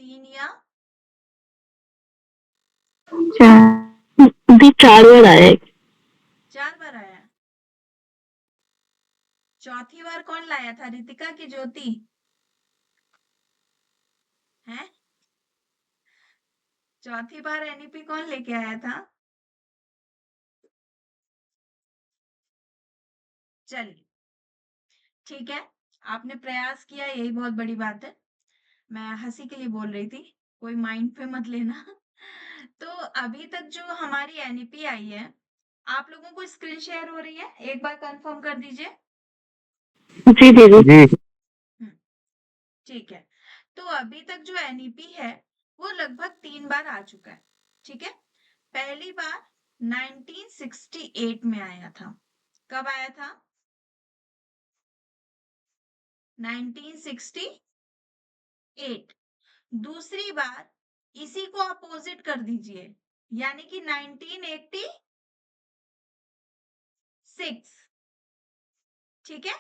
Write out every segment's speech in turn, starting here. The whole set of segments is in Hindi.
3 या 4 बार आया है। 4 बार आया? चौथी बार कौन लाया था, रितिका की ज्योति? हैं? चौथी बार एनईपी कौन लेके आया था? चलिए, ठीक है, आपने प्रयास किया, यही बहुत बड़ी बात है। मैं हंसी के लिए बोल रही थी, कोई माइंड पे मत लेना। तो अभी तक जो हमारी एनईपी आई है, आप लोगों को स्क्रीन शेयर हो रही है? एक बार कंफर्म कर दीजिए। जी दीदी। हम्म, ठीक है। तो अभी तक जो एनईपी है वो लगभग 3 बार आ चुका है। ठीक है, पहली बार 1968 में आया था। कब आया था? 1968। दूसरी बार इसी को अपोजिट कर दीजिए, यानी कि 1986। ठीक है,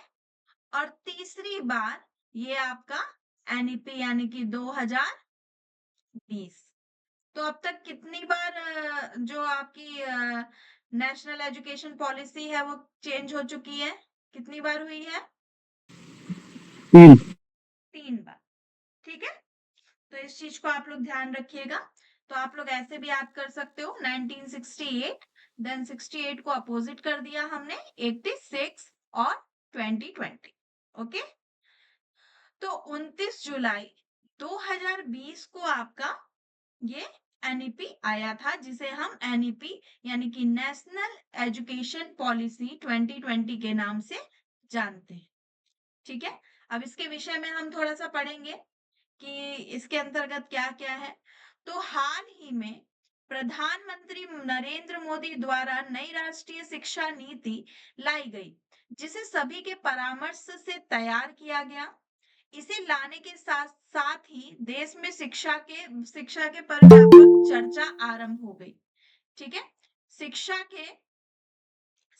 और तीसरी बार ये आपका एनईपी यानी कि 2020। तो अब तक कितनी बार जो आपकी नेशनल एजुकेशन पॉलिसी है वो चेंज हो चुकी है? कितनी बार हुई है? 3। 3 बार। ठीक है, तो इस चीज को आप लोग ध्यान रखिएगा। तो आप लोग ऐसे भी याद कर सकते हो, 1968, देन 68 को अपोजिट कर दिया हमने 86 और 2020। ओके, तो 29 जुलाई 2020 को आपका ये एनईपी आया था, जिसे हम एनईपी यानी कि नेशनल एजुकेशन पॉलिसी 2020 के नाम से जानते हैं। ठीक है, अब इसके विषय में हम थोड़ा सा पढ़ेंगे कि इसके अंतर्गत क्या क्या है। तो हाल ही में प्रधानमंत्री नरेंद्र मोदी द्वारा नई राष्ट्रीय शिक्षा नीति लाई गई, जिसे सभी के परामर्श से तैयार किया गया। इसे लाने के साथ साथ ही देश में शिक्षा के परिव्यापक चर्चा आरंभ हो गई। ठीक है, शिक्षा के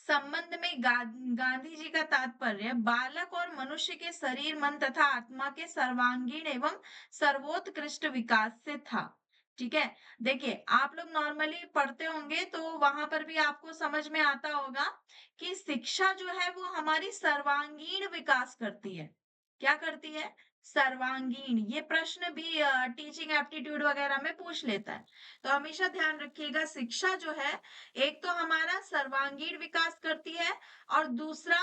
संबंध में गांधी जी का तात्पर्य बालक और मनुष्य के शरीर, मन तथा आत्मा के सर्वांगीण एवं सर्वोत्कृष्ट विकास से था। ठीक है, देखिए आप लोग नॉर्मली पढ़ते होंगे तो वहां पर भी आपको समझ में आता होगा कि शिक्षा जो है वो हमारी सर्वांगीण विकास करती है। क्या करती है? सर्वांगीण। ये प्रश्न भी टीचिंग एप्टीट्यूड वगैरह में पूछ लेता है, तो हमेशा ध्यान रखिएगा, शिक्षा जो है एक तो हमारा सर्वांगीण विकास करती है, और दूसरा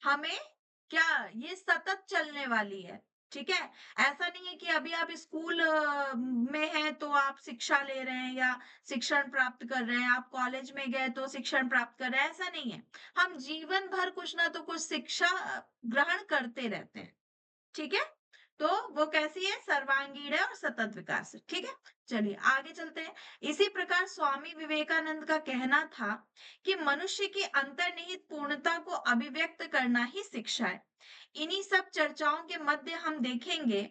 हमें क्या, ये सतत चलने वाली है। ठीक है, ऐसा नहीं है कि अभी आप स्कूल में हैं तो आप शिक्षा ले रहे हैं या शिक्षण प्राप्त कर रहे हैं, आप कॉलेज में गए तो शिक्षण प्राप्त कर रहे हैं, ऐसा नहीं है। हम जीवन भर कुछ ना तो कुछ शिक्षा ग्रहण करते रहते हैं। ठीक है, तो वो कैसी है? सर्वांगीण है और सतत विकास है। ठीक है, चलिए आगे चलते हैं। इसी प्रकार स्वामी विवेकानंद का कहना था कि मनुष्य की अंतर्निहित पूर्णता को अभिव्यक्त करना ही शिक्षा है। इन्हीं सब चर्चाओं के मध्य हम देखेंगे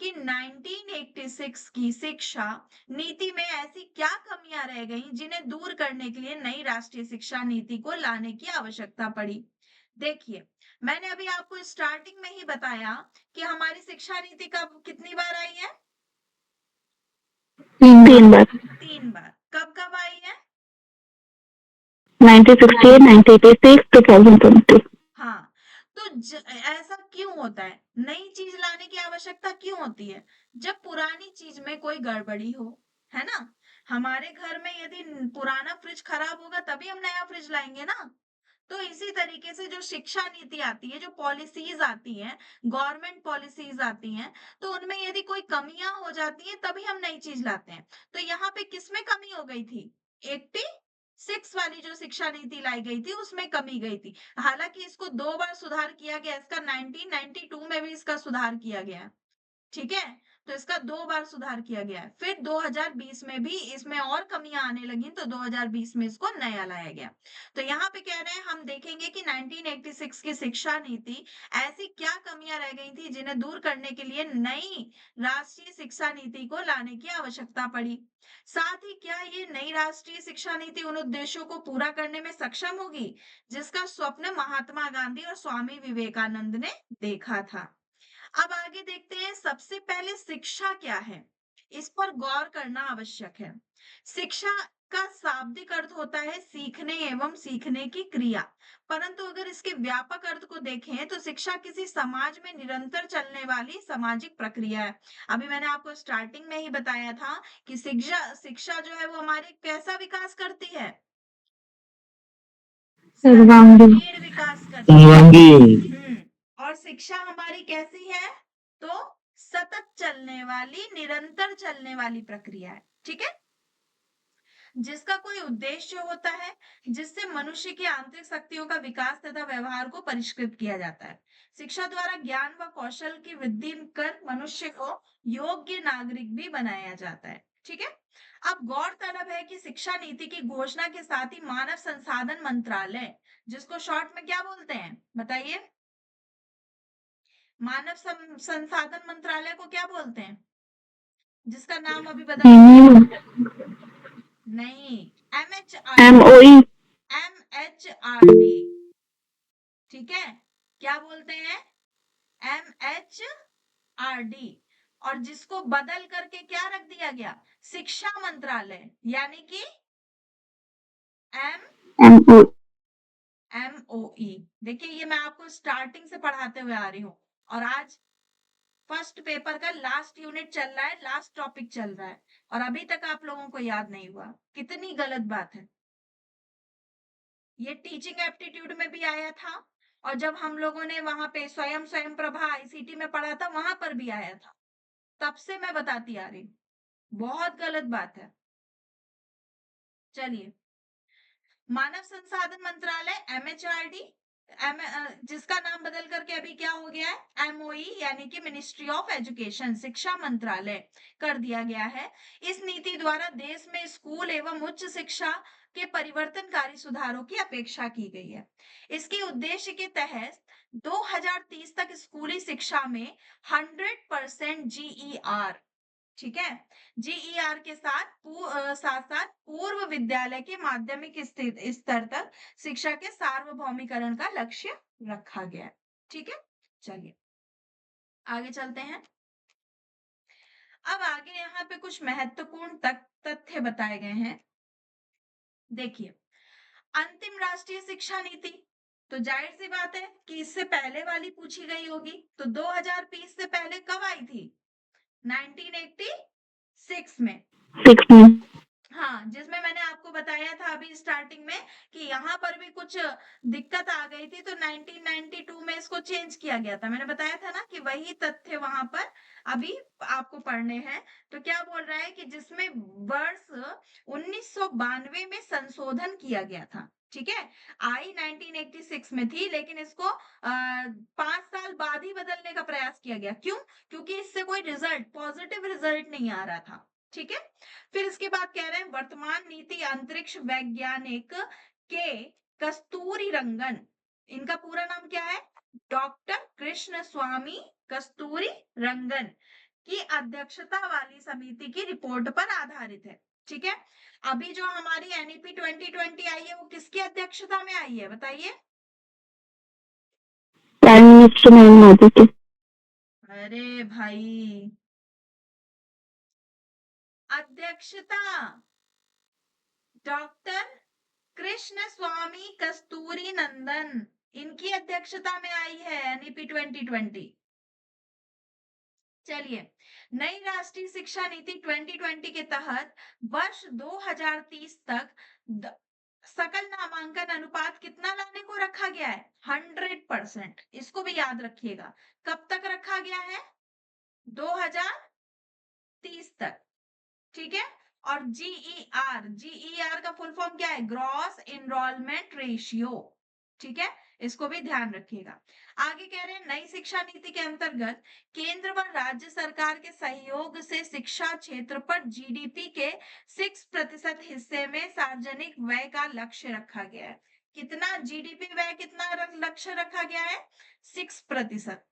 कि 1986 की शिक्षा नीति में ऐसी क्या कमियां रह गईं जिन्हें दूर करने के लिए नई राष्ट्रीय शिक्षा नीति को लाने की आवश्यकता पड़ी। देखिए, मैंने अभी आपको स्टार्टिंग में ही बताया कि हमारी शिक्षा नीति कब कितनी बार आई है? 3 बार। 3 बार। कब कब आई है? 1968, 1986, 2020। हाँ, तो ऐसा क्यों होता है? नई चीज लाने की आवश्यकता क्यों होती है? जब पुरानी चीज में कोई गड़बड़ी हो, है ना? हमारे घर में यदि पुराना फ्रिज खराब होगा तभी हम नया फ्रिज लाएंगे ना। तो इसी तरीके से जो शिक्षा नीति आती है, जो पॉलिसीज आती हैं, गवर्नमेंट पॉलिसीज आती हैं, तो उनमें यदि कोई कमियां हो जाती हैं तभी हम नई चीज लाते हैं। तो यहाँ पे किसमें कमी हो गई थी? 86 वाली जो शिक्षा नीति लाई गई थी उसमें कमी गई थी। हालांकि इसको 2 बार सुधार किया गया, इसका 1992 में भी इसका सुधार किया गया। ठीक है, तो इसका 2 बार सुधार किया गया है। फिर 2020 में भी इसमें और कमियां आने लगी तो 2020 में इसको नया लाया गया। तो यहाँ पे कह रहे हैं, हम देखेंगे कि 1986 की शिक्षा नीति ऐसी क्या कमियां रह गई थी जिन्हें दूर करने के लिए नई राष्ट्रीय शिक्षा नीति को लाने की आवश्यकता पड़ी। साथ ही क्या ये नई राष्ट्रीय शिक्षा नीति उन उद्देश्यों को पूरा करने में सक्षम होगी जिसका स्वप्न महात्मा गांधी और स्वामी विवेकानंद ने देखा था। अब आगे देखते हैं, सबसे पहले शिक्षा क्या है? इस पर गौर करना आवश्यक है। शिक्षा का शाब्दिक अर्थ होता है सीखने एवं सीखने की क्रिया, परंतु अगर इसके व्यापक अर्थ को देखें तो शिक्षा किसी समाज में निरंतर चलने वाली सामाजिक प्रक्रिया है। अभी मैंने आपको स्टार्टिंग में ही बताया था कि शिक्षा शिक्षा जो है वो हमारे कैसा विकास करती है, सर्वांगीण। सर्वांगीण विकास करती है। सर्वांगीण। और शिक्षा हमारी कैसी है, तो सतत चलने वाली, निरंतर चलने वाली प्रक्रिया है। ठीक है, जिसका कोई उद्देश्य होता है, जिससे मनुष्य की आंतरिक शक्तियों का विकास तथा व्यवहार को परिष्कृत किया जाता है। शिक्षा द्वारा ज्ञान व कौशल की वृद्धि कर मनुष्य को योग्य नागरिक भी बनाया जाता है। ठीक है, अब गौरतलब है कि शिक्षा नीति की घोषणा के साथ ही मानव संसाधन मंत्रालय, जिसको शॉर्ट में क्या बोलते हैं बताइए, मानव संसाधन मंत्रालय को क्या बोलते हैं, जिसका नाम अभी बदल गया? नहीं, MOE। MHRD। ठीक है, क्या बोलते हैं, MHRD। और जिसको बदल करके क्या रख दिया गया, शिक्षा मंत्रालय, यानी कि MOE। देखिए ये मैं आपको स्टार्टिंग से पढ़ाते हुए आ रही हूँ, और आज फर्स्ट पेपर का लास्ट यूनिट चल रहा है, लास्ट टॉपिक चल रहा है, और अभी तक आप लोगों को याद नहीं हुआ। कितनी गलत बात है। ये टीचिंग एप्टीट्यूड में भी आया था, और जब हम लोगों ने वहां पे स्वयं प्रभा आईसीटी में पढ़ा था वहां पर भी आया था। तब से मैं बताती आ रही हूँ, बहुत गलत बात है। चलिए, मानव संसाधन मंत्रालय MHRD, जिसका नाम बदल करके अभी क्या हो गया है, MOE, यानी कि मिनिस्ट्री ऑफ एजुकेशन, शिक्षा मंत्रालय कर दिया गया है। इस नीति द्वारा देश में स्कूल एवं उच्च शिक्षा के परिवर्तनकारी सुधारों की अपेक्षा की गई है। इसके उद्देश्य के तहत 2030 तक स्कूली शिक्षा में 100% GER, ठीक है, GER के साथ साथ पूर्व विद्यालय के माध्यमिक स्तर तक शिक्षा के सार्वभौमिकरण का लक्ष्य रखा गया है। ठीक है, चलिए आगे चलते हैं। अब आगे यहाँ पे कुछ महत्वपूर्ण तथ्य बताए गए हैं। देखिए, अंतिम राष्ट्रीय शिक्षा नीति, तो जाहिर सी बात है कि इससे पहले वाली पूछी गई होगी, तो 2020 से पहले कब आई थी, 1986 में। 6 में। हाँ, जिसमें मैंने आपको बताया था अभी स्टार्टिंग में कि यहाँ पर भी कुछ दिक्कत आ गई थी, तो 1992 में इसको चेंज किया गया था। मैंने बताया था ना कि वही तथ्य वहां पर अभी आपको पढ़ने हैं। तो क्या बोल रहा है कि जिसमें वर्ष 1992 में संशोधन किया गया था। ठीक है, आई 1986 में थी, लेकिन इसको 5 साल बाद ही बदलने का प्रयास किया गया। क्यों? क्योंकि इससे कोई रिजल्ट, पॉजिटिव रिजल्ट नहीं आ रहा था। ठीक है, फिर इसके बाद कह रहे हैं वर्तमान नीति अंतरिक्ष वैज्ञानिक के कस्तूरी रंगन, इनका पूरा नाम क्या है, डॉक्टर कृष्ण स्वामी कस्तूरी रंगन की अध्यक्षता वाली समिति की रिपोर्ट पर आधारित है। ठीक है, अभी जो हमारी NEP 2020 आई है वो किसकी अध्यक्षता में आई है बताइए? प्राइम मिनिस्टर नरेंद्र मोदी के। अरे भाई, अध्यक्षता डॉक्टर कृष्ण स्वामी कस्तूरी नंदन, इनकी अध्यक्षता में आई है NEP 2020। चलिए, नई राष्ट्रीय शिक्षा नीति 2020 के तहत वर्ष 2030 तक सकल नामांकन अनुपात कितना लाने को रखा गया है, 100%। इसको भी याद रखिएगा, कब तक रखा गया है, 2030 तक। ठीक है, और GER का फुल फॉर्म क्या है, ग्रॉस एनरोलमेंट रेशियो। ठीक है, इसको भी ध्यान रखिएगा। आगे कह रहे हैं नई शिक्षा नीति के अंतर्गत केंद्र व राज्य सरकार के सहयोग से शिक्षा क्षेत्र पर GDP के 6% हिस्से में सार्वजनिक व्यय का लक्ष्य रखा गया है। कितना GDP व्यय, कितना लक्ष्य रखा गया है, 6%।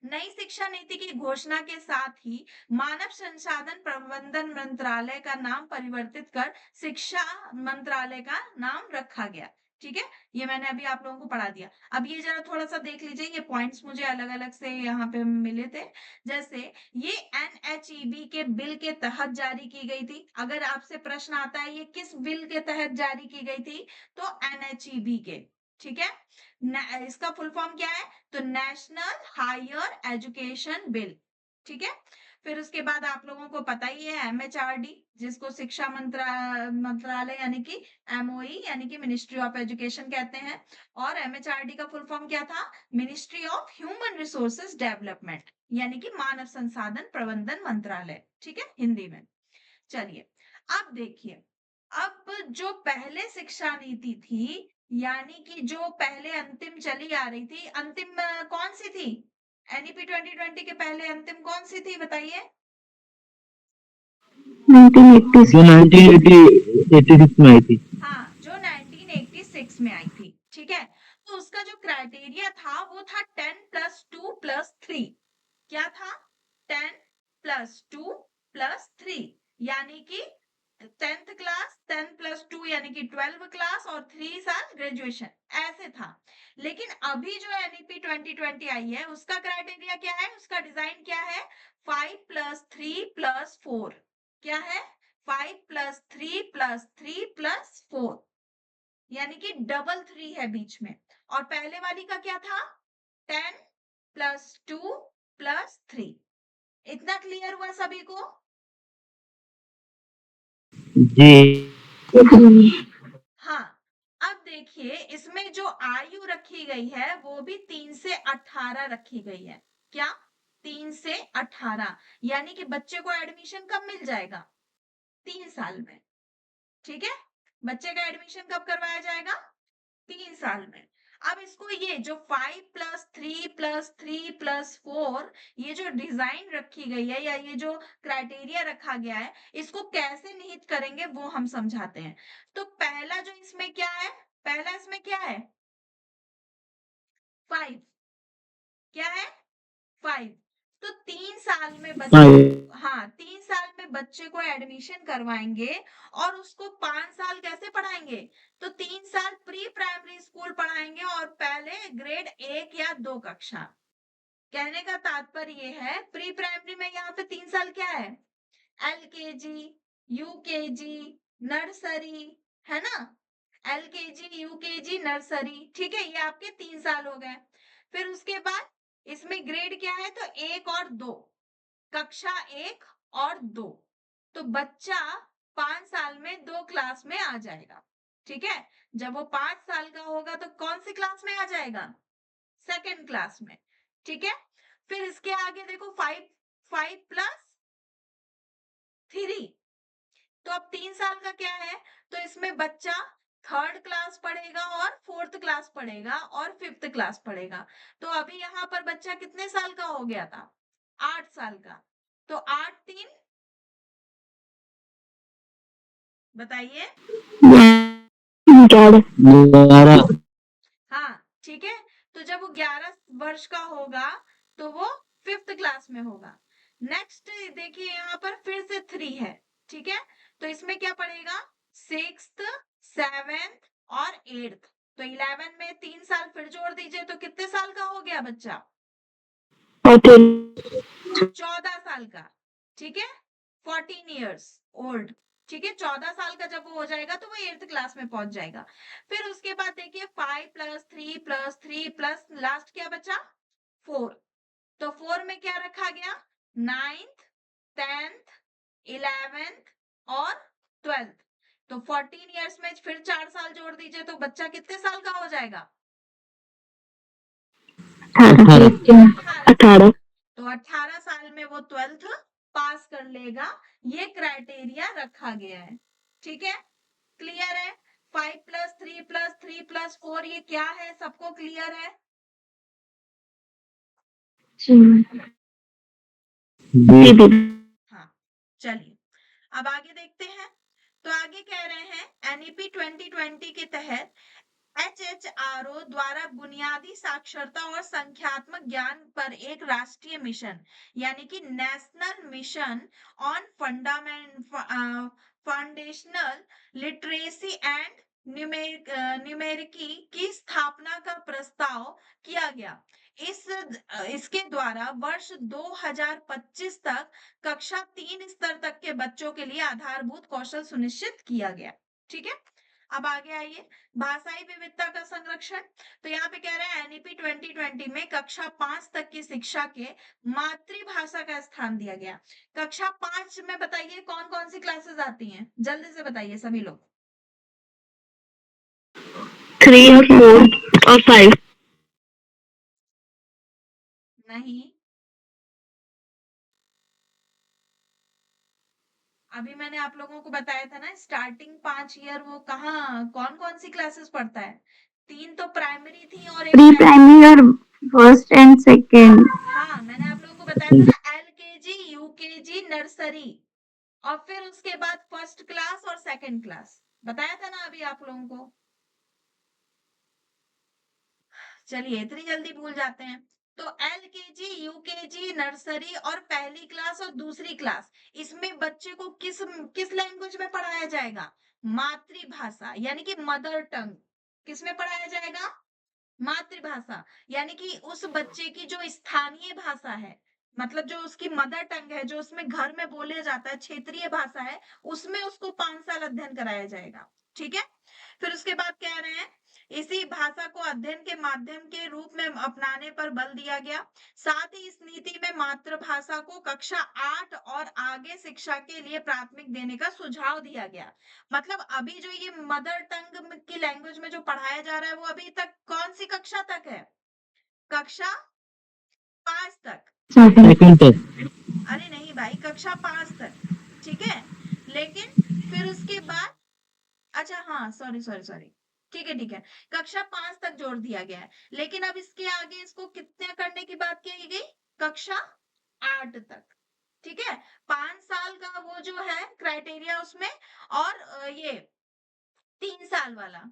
नई शिक्षा नीति की घोषणा के साथ ही मानव संसाधन प्रबंधन मंत्रालय का नाम परिवर्तित कर शिक्षा मंत्रालय का नाम रखा गया। ठीक है, ये मैंने अभी आप लोगों को पढ़ा दिया। अब ये जरा थोड़ा सा देख लीजिए, ये पॉइंट्स मुझे अलग अलग से यहाँ पे मिले थे। जैसे ये NHEB के बिल के तहत जारी की गई थी। अगर आपसे प्रश्न आता है ये किस बिल के तहत जारी की गई थी, तो NHEB के, ठीक है। इसका फुल फॉर्म क्या है, तो नेशनल हायर एजुकेशन बिल, ठीक है। फिर उसके बाद आप लोगों को पता ही है MHRD, जिसको शिक्षा मंत्रालय यानी कि MOE यानी कि मिनिस्ट्री ऑफ एजुकेशन कहते हैं। और MHRD का फुल फॉर्म क्या था, ministry of human resources development, यानी कि मानव संसाधन प्रबंधन मंत्रालय, ठीक है, हिंदी में। चलिए अब देखिए, अब जो पहले शिक्षा नीति थी, यानी कि जो पहले अंतिम चली आ रही थी, अंतिम कौन सी थी, NEP 2020 के पहले अंतिम कौन सी थी बताइए। 1986 जो 1986 में आई थी। हाँ, जो 1986 में आई थी, ठीक है। तो उसका जो क्राइटेरिया था वो था 10+2+3। क्या था, 10+2+3, यानी कि 10th क्लास, 10+2 यानी कि 12 क्लास और 3 साल ग्रेजुएशन, ऐसे था। लेकिन अभी जो NEP 2020 आई है उसका क्राइटेरिया क्या है, उसका डिजाइन क्या है, 5+3+4। क्या है, 5+3+3+4, यानी कि डबल 3 है बीच में। और पहले वाली का क्या था, 10+2+3। इतना क्लियर हुआ सभी को। जी। हाँ, अब देखिए इसमें जो आयु रखी गई है वो भी 3 से 18 रखी गई है। क्या, 3 से 18, यानी कि बच्चे को एडमिशन कब मिल जाएगा, 3 साल में, ठीक है। बच्चे का एडमिशन कब करवाया जाएगा, 3 साल में। अब इसको ये जो 5+3+3+4, ये जो डिजाइन रखी गई है या ये जो क्राइटेरिया रखा गया है, इसको कैसे निहित करेंगे वो हम समझाते हैं। तो पहला जो इसमें क्या है, पहला इसमें क्या है, 5, क्या है, 5। तो 3 साल में बच्चे, हाँ 3 साल में बच्चे को एडमिशन करवाएंगे और उसको 5 साल कैसे पढ़ाएंगे, तो 3 साल प्री प्राइमरी स्कूल पढ़ाएंगे और पहले ग्रेड 1 या 2 कक्षा। कहने का तात्पर्य ये है, प्री प्राइमरी में यहाँ पे 3 साल क्या है, LKG, UKG, नर्सरी, है ना, LKG, UKG, नर्सरी, ठीक है, ये आपके 3 साल हो गए। फिर उसके बाद इसमें ग्रेड क्या है, तो 1 और 2, कक्षा 1 और 2। तो बच्चा 5 साल में 2 क्लास में आ जाएगा, ठीक है। जब वो 5 साल का होगा तो कौन सी क्लास में आ जाएगा, सेकेंड क्लास में, ठीक है। फिर इसके आगे देखो 5+3, तो अब 3 साल का क्या है, तो इसमें बच्चा 3rd क्लास पढ़ेगा और 4th क्लास पढ़ेगा और 5th क्लास पढ़ेगा। तो अभी यहाँ पर बच्चा कितने साल का हो गया था, 8 साल का। तो 8×3 बताइए, 11 हाँ ठीक है। तो जब वो 11 वर्ष का होगा तो वो 5th क्लास में होगा। नेक्स्ट देखिए यहाँ पर फिर से 3 है, ठीक है। तो इसमें क्या पड़ेगा, 6th, 7th और 8th। तो 11 में 3 साल फिर जोड़ दीजिए तो कितने साल का हो गया बच्चा, 14 साल का, ठीक है, 14 इयर्स ओल्ड, ठीक है। 14 साल का जब वो हो जाएगा तो वो 8th क्लास में पहुंच जाएगा। फिर उसके बाद देखिए 5+3+3+ लास्ट क्या बचा, 4। तो 4 में क्या रखा गया, 9th, 10th, 11th और 12th। तो 14 इयर्स में फिर 4 साल जोड़ दीजिए तो बच्चा कितने साल का हो जाएगा, 18 तो 18 साल में वो 12th पास कर लेगा। ये क्राइटेरिया रखा गया है, ठीक है, क्लियर है। 5+3+3+4 ये क्या है, सबको क्लियर है। हाँ चलिए अब आगे देखते हैं। तो आगे कह रहे हैं NEP 2020 के तहत HHRO द्वारा बुनियादी साक्षरता और संख्यात्मक ज्ञान पर एक राष्ट्रीय मिशन, यानी कि national mission on foundational literacy and numeracy की स्थापना का प्रस्ताव किया गया। इसके द्वारा वर्ष 2025 तक कक्षा 3 स्तर तक के बच्चों के लिए आधारभूत कौशल सुनिश्चित किया गया। ठीक है, अब आगे आइए, भाषाई विविधता का संरक्षण। तो यहाँ पे कह रहे हैं एनईपी 2020 में कक्षा 5 तक की शिक्षा के मातृभाषा का स्थान दिया गया। कक्षा 5 में बताइए कौन कौन सी क्लासेस आती हैं, जल्दी से बताइए सभी लोग। 3 और 4 और 5। नहीं, अभी मैंने आप लोगों को बताया था ना, स्टार्टिंग 5 ईयर वो कहाँ कौन कौन सी क्लासेस पढ़ता है? 3 तो प्राइमरी थी और एक प्री प्राइमरी और फर्स्ट एंड सेकेंड। हाँ, मैंने आप लोगों को बताया था ना, एलकेजी, यूकेजी, नर्सरी और फिर उसके बाद फर्स्ट क्लास और सेकंड क्लास, बताया था ना अभी आप लोगों को। चलिए, इतनी जल्दी भूल जाते हैं। तो एलकेजी, यूकेजी, नर्सरी और पहली क्लास और दूसरी क्लास, इसमें बच्चे को किस किस लैंग्वेज में पढ़ाया जाएगा? मातृभाषा, यानी कि मदर टंग। किसमें पढ़ाया जाएगा? मातृभाषा, यानी कि उस बच्चे की जो स्थानीय भाषा है, मतलब जो उसकी मदर टंग है, जो उसमें घर में बोले जाता है, क्षेत्रीय भाषा है, उसमें उसको 5 साल अध्ययन कराया जाएगा। ठीक है, फिर उसके बाद कह रहे हैं इसी भाषा को अध्ययन के माध्यम के रूप में अपनाने पर बल दिया गया। साथ ही इस नीति में मातृभाषा को कक्षा 8 और आगे शिक्षा के लिए प्राथमिक देने का सुझाव दिया गया। मतलब अभी जो ये मदर टंग की लैंग्वेज में जो पढ़ाया जा रहा है वो अभी तक कौन सी कक्षा तक है? कक्षा 5 तक। सेकंड तक। अरे नहीं भाई, कक्षा 5 तक। ठीक है, लेकिन फिर उसके बाद, अच्छा हाँ, सॉरी सॉरी सॉरी, ठीक है ठीक है, कक्षा 5 तक जोड़ दिया गया है, लेकिन अब इसके आगे इसको कितने करने की बात कही गई? कक्षा 8 तक। ठीक है, 5 साल का वो जो है क्राइटेरिया उसमें, और ये 3 साल वाला,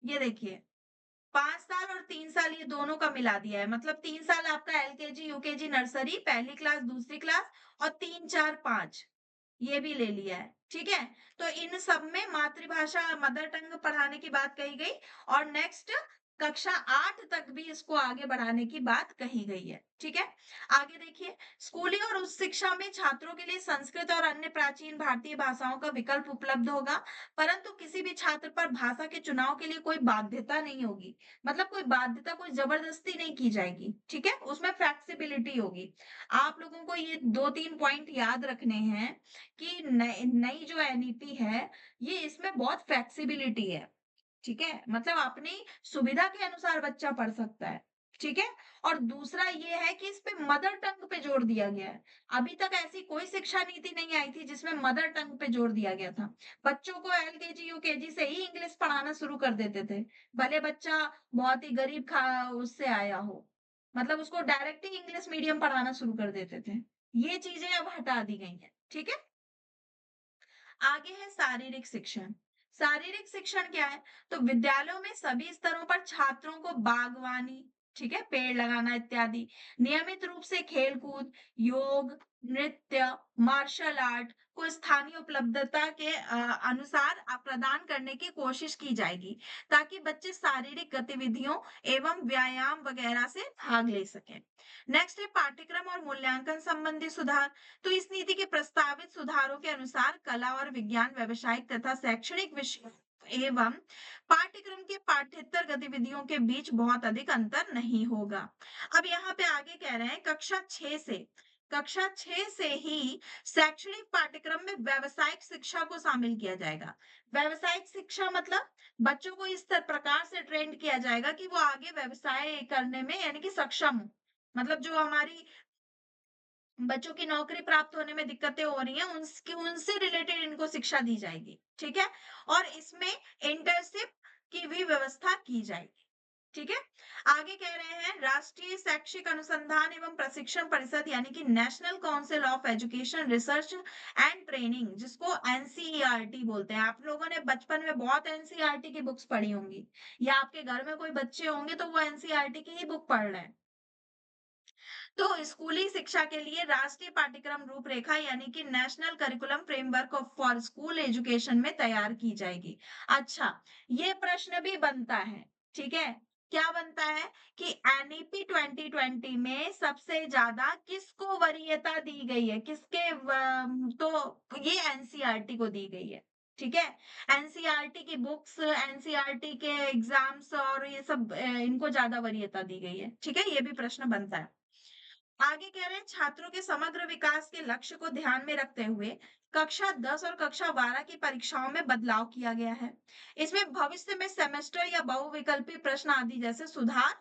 ये देखिए 5 साल और 3 साल ये दोनों का मिला दिया है, मतलब 3 साल आपका एलकेजी, यूकेजी, नर्सरी, पहली क्लास, दूसरी क्लास, और 3, 4, 5 ये भी ले लिया है। ठीक है, तो इन सब में मातृभाषा मदर टंग पढ़ाने की बात कही गई, और नेक्स्ट कक्षा 8 तक भी इसको आगे बढ़ाने की बात कही गई है। ठीक है, आगे देखिए, स्कूली और उच्च शिक्षा में छात्रों के लिए संस्कृत और अन्य प्राचीन भारतीय भाषाओं का विकल्प उपलब्ध होगा, परंतु किसी भी छात्र पर भाषा के चुनाव के लिए कोई बाध्यता नहीं होगी, मतलब कोई बाध्यता, कोई जबरदस्ती नहीं की जाएगी। ठीक है, उसमें फ्लेक्सिबिलिटी होगी। आप लोगों को ये 2-3 पॉइंट याद रखने हैं कि नई जो एनईपी है, ये इसमें बहुत फ्लेक्सिबिलिटी है। ठीक है, मतलब अपनी सुविधा के अनुसार बच्चा पढ़ सकता है। ठीक है, और दूसरा ये है कि इस पे मदर टंग पे जोर दिया गया है। अभी तक ऐसी कोई शिक्षा नीति नहीं आई थी जिसमें मदर टंग पे जोर दिया गया था। बच्चों को एलकेजी यूकेजी से ही इंग्लिश पढ़ाना शुरू कर देते थे, भले बच्चा बहुत ही गरीब खा उससे आया हो, मतलब उसको डायरेक्ट ही इंग्लिश मीडियम पढ़ाना शुरू कर देते थे। ये चीजें अब हटा दी गई हैं। ठीक है, आगे है शारीरिक शिक्षण। शारीरिक शिक्षण क्या है? तो विद्यालयों में सभी स्तरों पर छात्रों को बागवानी, ठीक है, पेड़ लगाना इत्यादि, नियमित रूप से खेल कूद, योग, नृत्य, मार्शल आर्ट को स्थानीय उपलब्धता के अनुसार प्रदान करने की कोशिश की जाएगी, ताकि बच्चे शारीरिक गतिविधियों एवं व्यायाम वगैरह से भाग ले सकें। नेक्स्ट है पाठ्यक्रम और मूल्यांकन संबंधी सुधार। तो इस नीति के प्रस्तावित सुधारों के अनुसार कला और विज्ञान, व्यवसायिक तथा शैक्षणिक विषय एवं पाठ्यक्रम के पाठ्येतर गतिविधियों के बीच बहुत अधिक अंतर नहीं होगा। अब यहाँ पे आगे कह रहे हैं कक्षा 6 से ही शैक्षणिक पाठ्यक्रम में व्यावसायिक शिक्षा को शामिल किया जाएगा। व्यावसायिक शिक्षा मतलब बच्चों को इस प्रकार से ट्रेंड किया जाएगा कि वो आगे व्यवसाय करने में यानी कि सक्षम हो, मतलब जो हमारी बच्चों की नौकरी प्राप्त होने में दिक्कतें हो रही हैं, उनसे रिलेटेड इनको शिक्षा दी जाएगी। ठीक है, और इसमें इंटर्नशिप की भी व्यवस्था की जाएगी। ठीक है, आगे कह रहे हैं राष्ट्रीय शैक्षिक अनुसंधान एवं प्रशिक्षण परिषद, यानी कि national council of education research and training, जिसको एनसीईआरटी बोलते हैं। आप लोगों ने बचपन में बहुत एनसीईआरटी की बुक्स पढ़ी होंगी, या आपके घर में कोई बच्चे होंगे तो वो एनसीईआरटी की ही बुक पढ़ रहे हैं। तो स्कूली शिक्षा के लिए राष्ट्रीय पाठ्यक्रम रूपरेखा, यानी कि national curriculum framework for school education में तैयार की जाएगी। अच्छा, ये प्रश्न भी बनता है। ठीक है, क्या बनता है कि एनईपी 2020 में सबसे ज्यादा किसको वरीयता दी गई है, किसके तो ये एनसीईआरटी को दी गई है। ठीक है, एनसीईआरटी की बुक्स, एनसीईआरटी के एग्जाम्स और ये सब इनको ज्यादा वरीयता दी गई है। ठीक है, ये भी प्रश्न बनता है। आगे कह रहे हैं छात्रों के समग्र विकास के लक्ष्य को ध्यान में रखते हुए कक्षा 10 और कक्षा 12 की परीक्षाओं में बदलाव किया गया है। इसमें भविष्य में सेमेस्टर या बहुविकल्पी प्रश्न आदि जैसे सुधार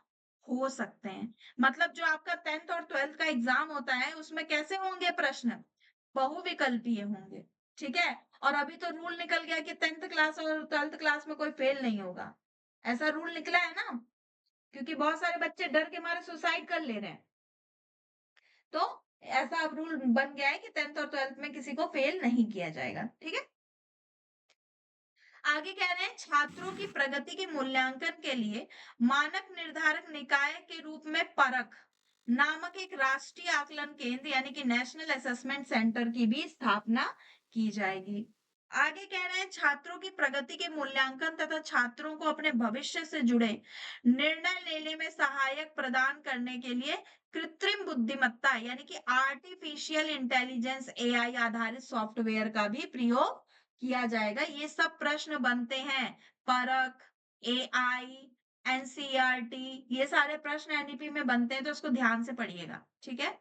हो सकते हैं। मतलब जो आपका 10th और 12th का एग्जाम होता है उसमें कैसे होंगे प्रश्न, बहुविकल्पीय होंगे। ठीक है, और अभी तो रूल निकल गया कि 10th क्लास और 12th क्लास में कोई फेल नहीं होगा, ऐसा रूल निकला है ना, क्योंकि बहुत सारे बच्चे डर के मारे सुसाइड कर ले रहे हैं। तो ऐसा अब रूल बन गया है कि 10th और 12th में किसी को फेल नहीं किया जाएगा। ठीक है, आगे कह रहे हैं छात्रों की प्रगति के मूल्यांकन के लिए मानक निर्धारक निकाय के रूप में परख नामक एक राष्ट्रीय आकलन केंद्र यानी कि नेशनल असेसमेंट सेंटर की भी स्थापना की जाएगी। आगे कह रहे हैं छात्रों की प्रगति के मूल्यांकन तथा छात्रों को अपने भविष्य से जुड़े निर्णय लेने में सहायक प्रदान करने के लिए कृत्रिम बुद्धिमत्ता यानी कि आर्टिफिशियल इंटेलिजेंस एआई आधारित सॉफ्टवेयर का भी प्रयोग किया जाएगा। ये सब प्रश्न बनते हैं, परख, एआई, एनसीईआरटी, ये सारे प्रश्न एनईपी में बनते हैं, तो इसको ध्यान से पढ़िएगा। ठीक है,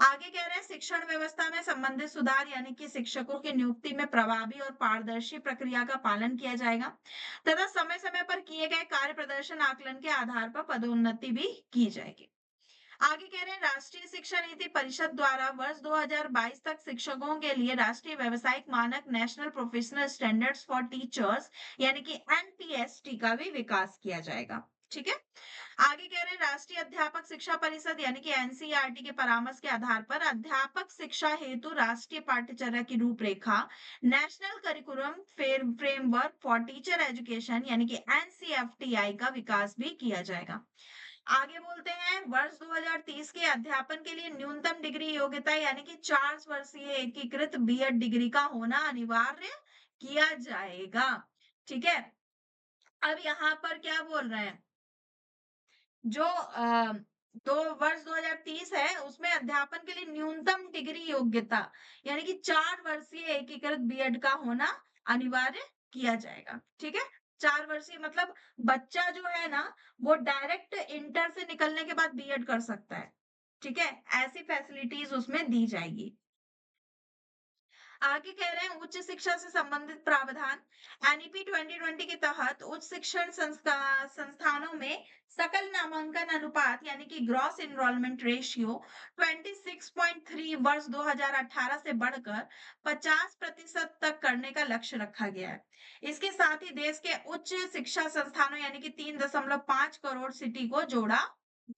आगे कह रहे हैं शिक्षण व्यवस्था में संबंधित सुधार यानी कि शिक्षकों की नियुक्ति में प्रभावी और पारदर्शी प्रक्रिया का पालन किया जाएगा तथा समय समय पर किए गए कार्य प्रदर्शन आकलन के आधार पर पदोन्नति भी की जाएगी। आगे कह रहे हैं राष्ट्रीय शिक्षा नीति परिषद द्वारा वर्ष 2022 तक शिक्षकों के लिए राष्ट्रीय व्यावसायिक मानक national professional standards for teachers यानी कि एनपीएसटी का भी विकास किया जाएगा। ठीक है, आगे कह रहे हैं राष्ट्रीय अध्यापक शिक्षा परिषद यानी कि एनसीईआरटी के परामर्श के आधार पर अध्यापक शिक्षा हेतु राष्ट्रीय पाठ्यचर्या की रूपरेखा national curriculum framework for teacher education यानी कि एनसीएफटीआई का विकास भी किया जाएगा। आगे बोलते हैं वर्ष 2030 के अध्यापन के लिए न्यूनतम डिग्री योग्यता यानी कि 4 वर्षीय एकीकृत बीएड डिग्री का होना अनिवार्य किया जाएगा। ठीक है, अब यहाँ पर क्या बोल रहे हैं, जो दो वर्ष 2030 है उसमें अध्यापन के लिए न्यूनतम डिग्री योग्यता यानी कि 4 वर्षीय एकीकृत बीएड का होना अनिवार्य किया जाएगा। ठीक है, 4 वर्षीय मतलब बच्चा जो है ना वो डायरेक्ट इंटर से निकलने के बाद बीएड कर सकता है। ठीक है, ऐसी फैसिलिटीज उसमें दी जाएगी। आगे कह रहे हैं उच्च शिक्षा से संबंधित प्रावधान एनईपी 2020 के तहत उच्च शिक्षण संस्थानों में सकल नामांकन अनुपात यानी कि ग्रॉस एनरोलमेंट रेशियो 26.3 वर्ष 2018 से बढ़कर 50% तक करने का लक्ष्य रखा गया है। इसके साथ ही देश के उच्च शिक्षा संस्थानों यानी कि 3.5 करोड़ सिटी को जोड़ा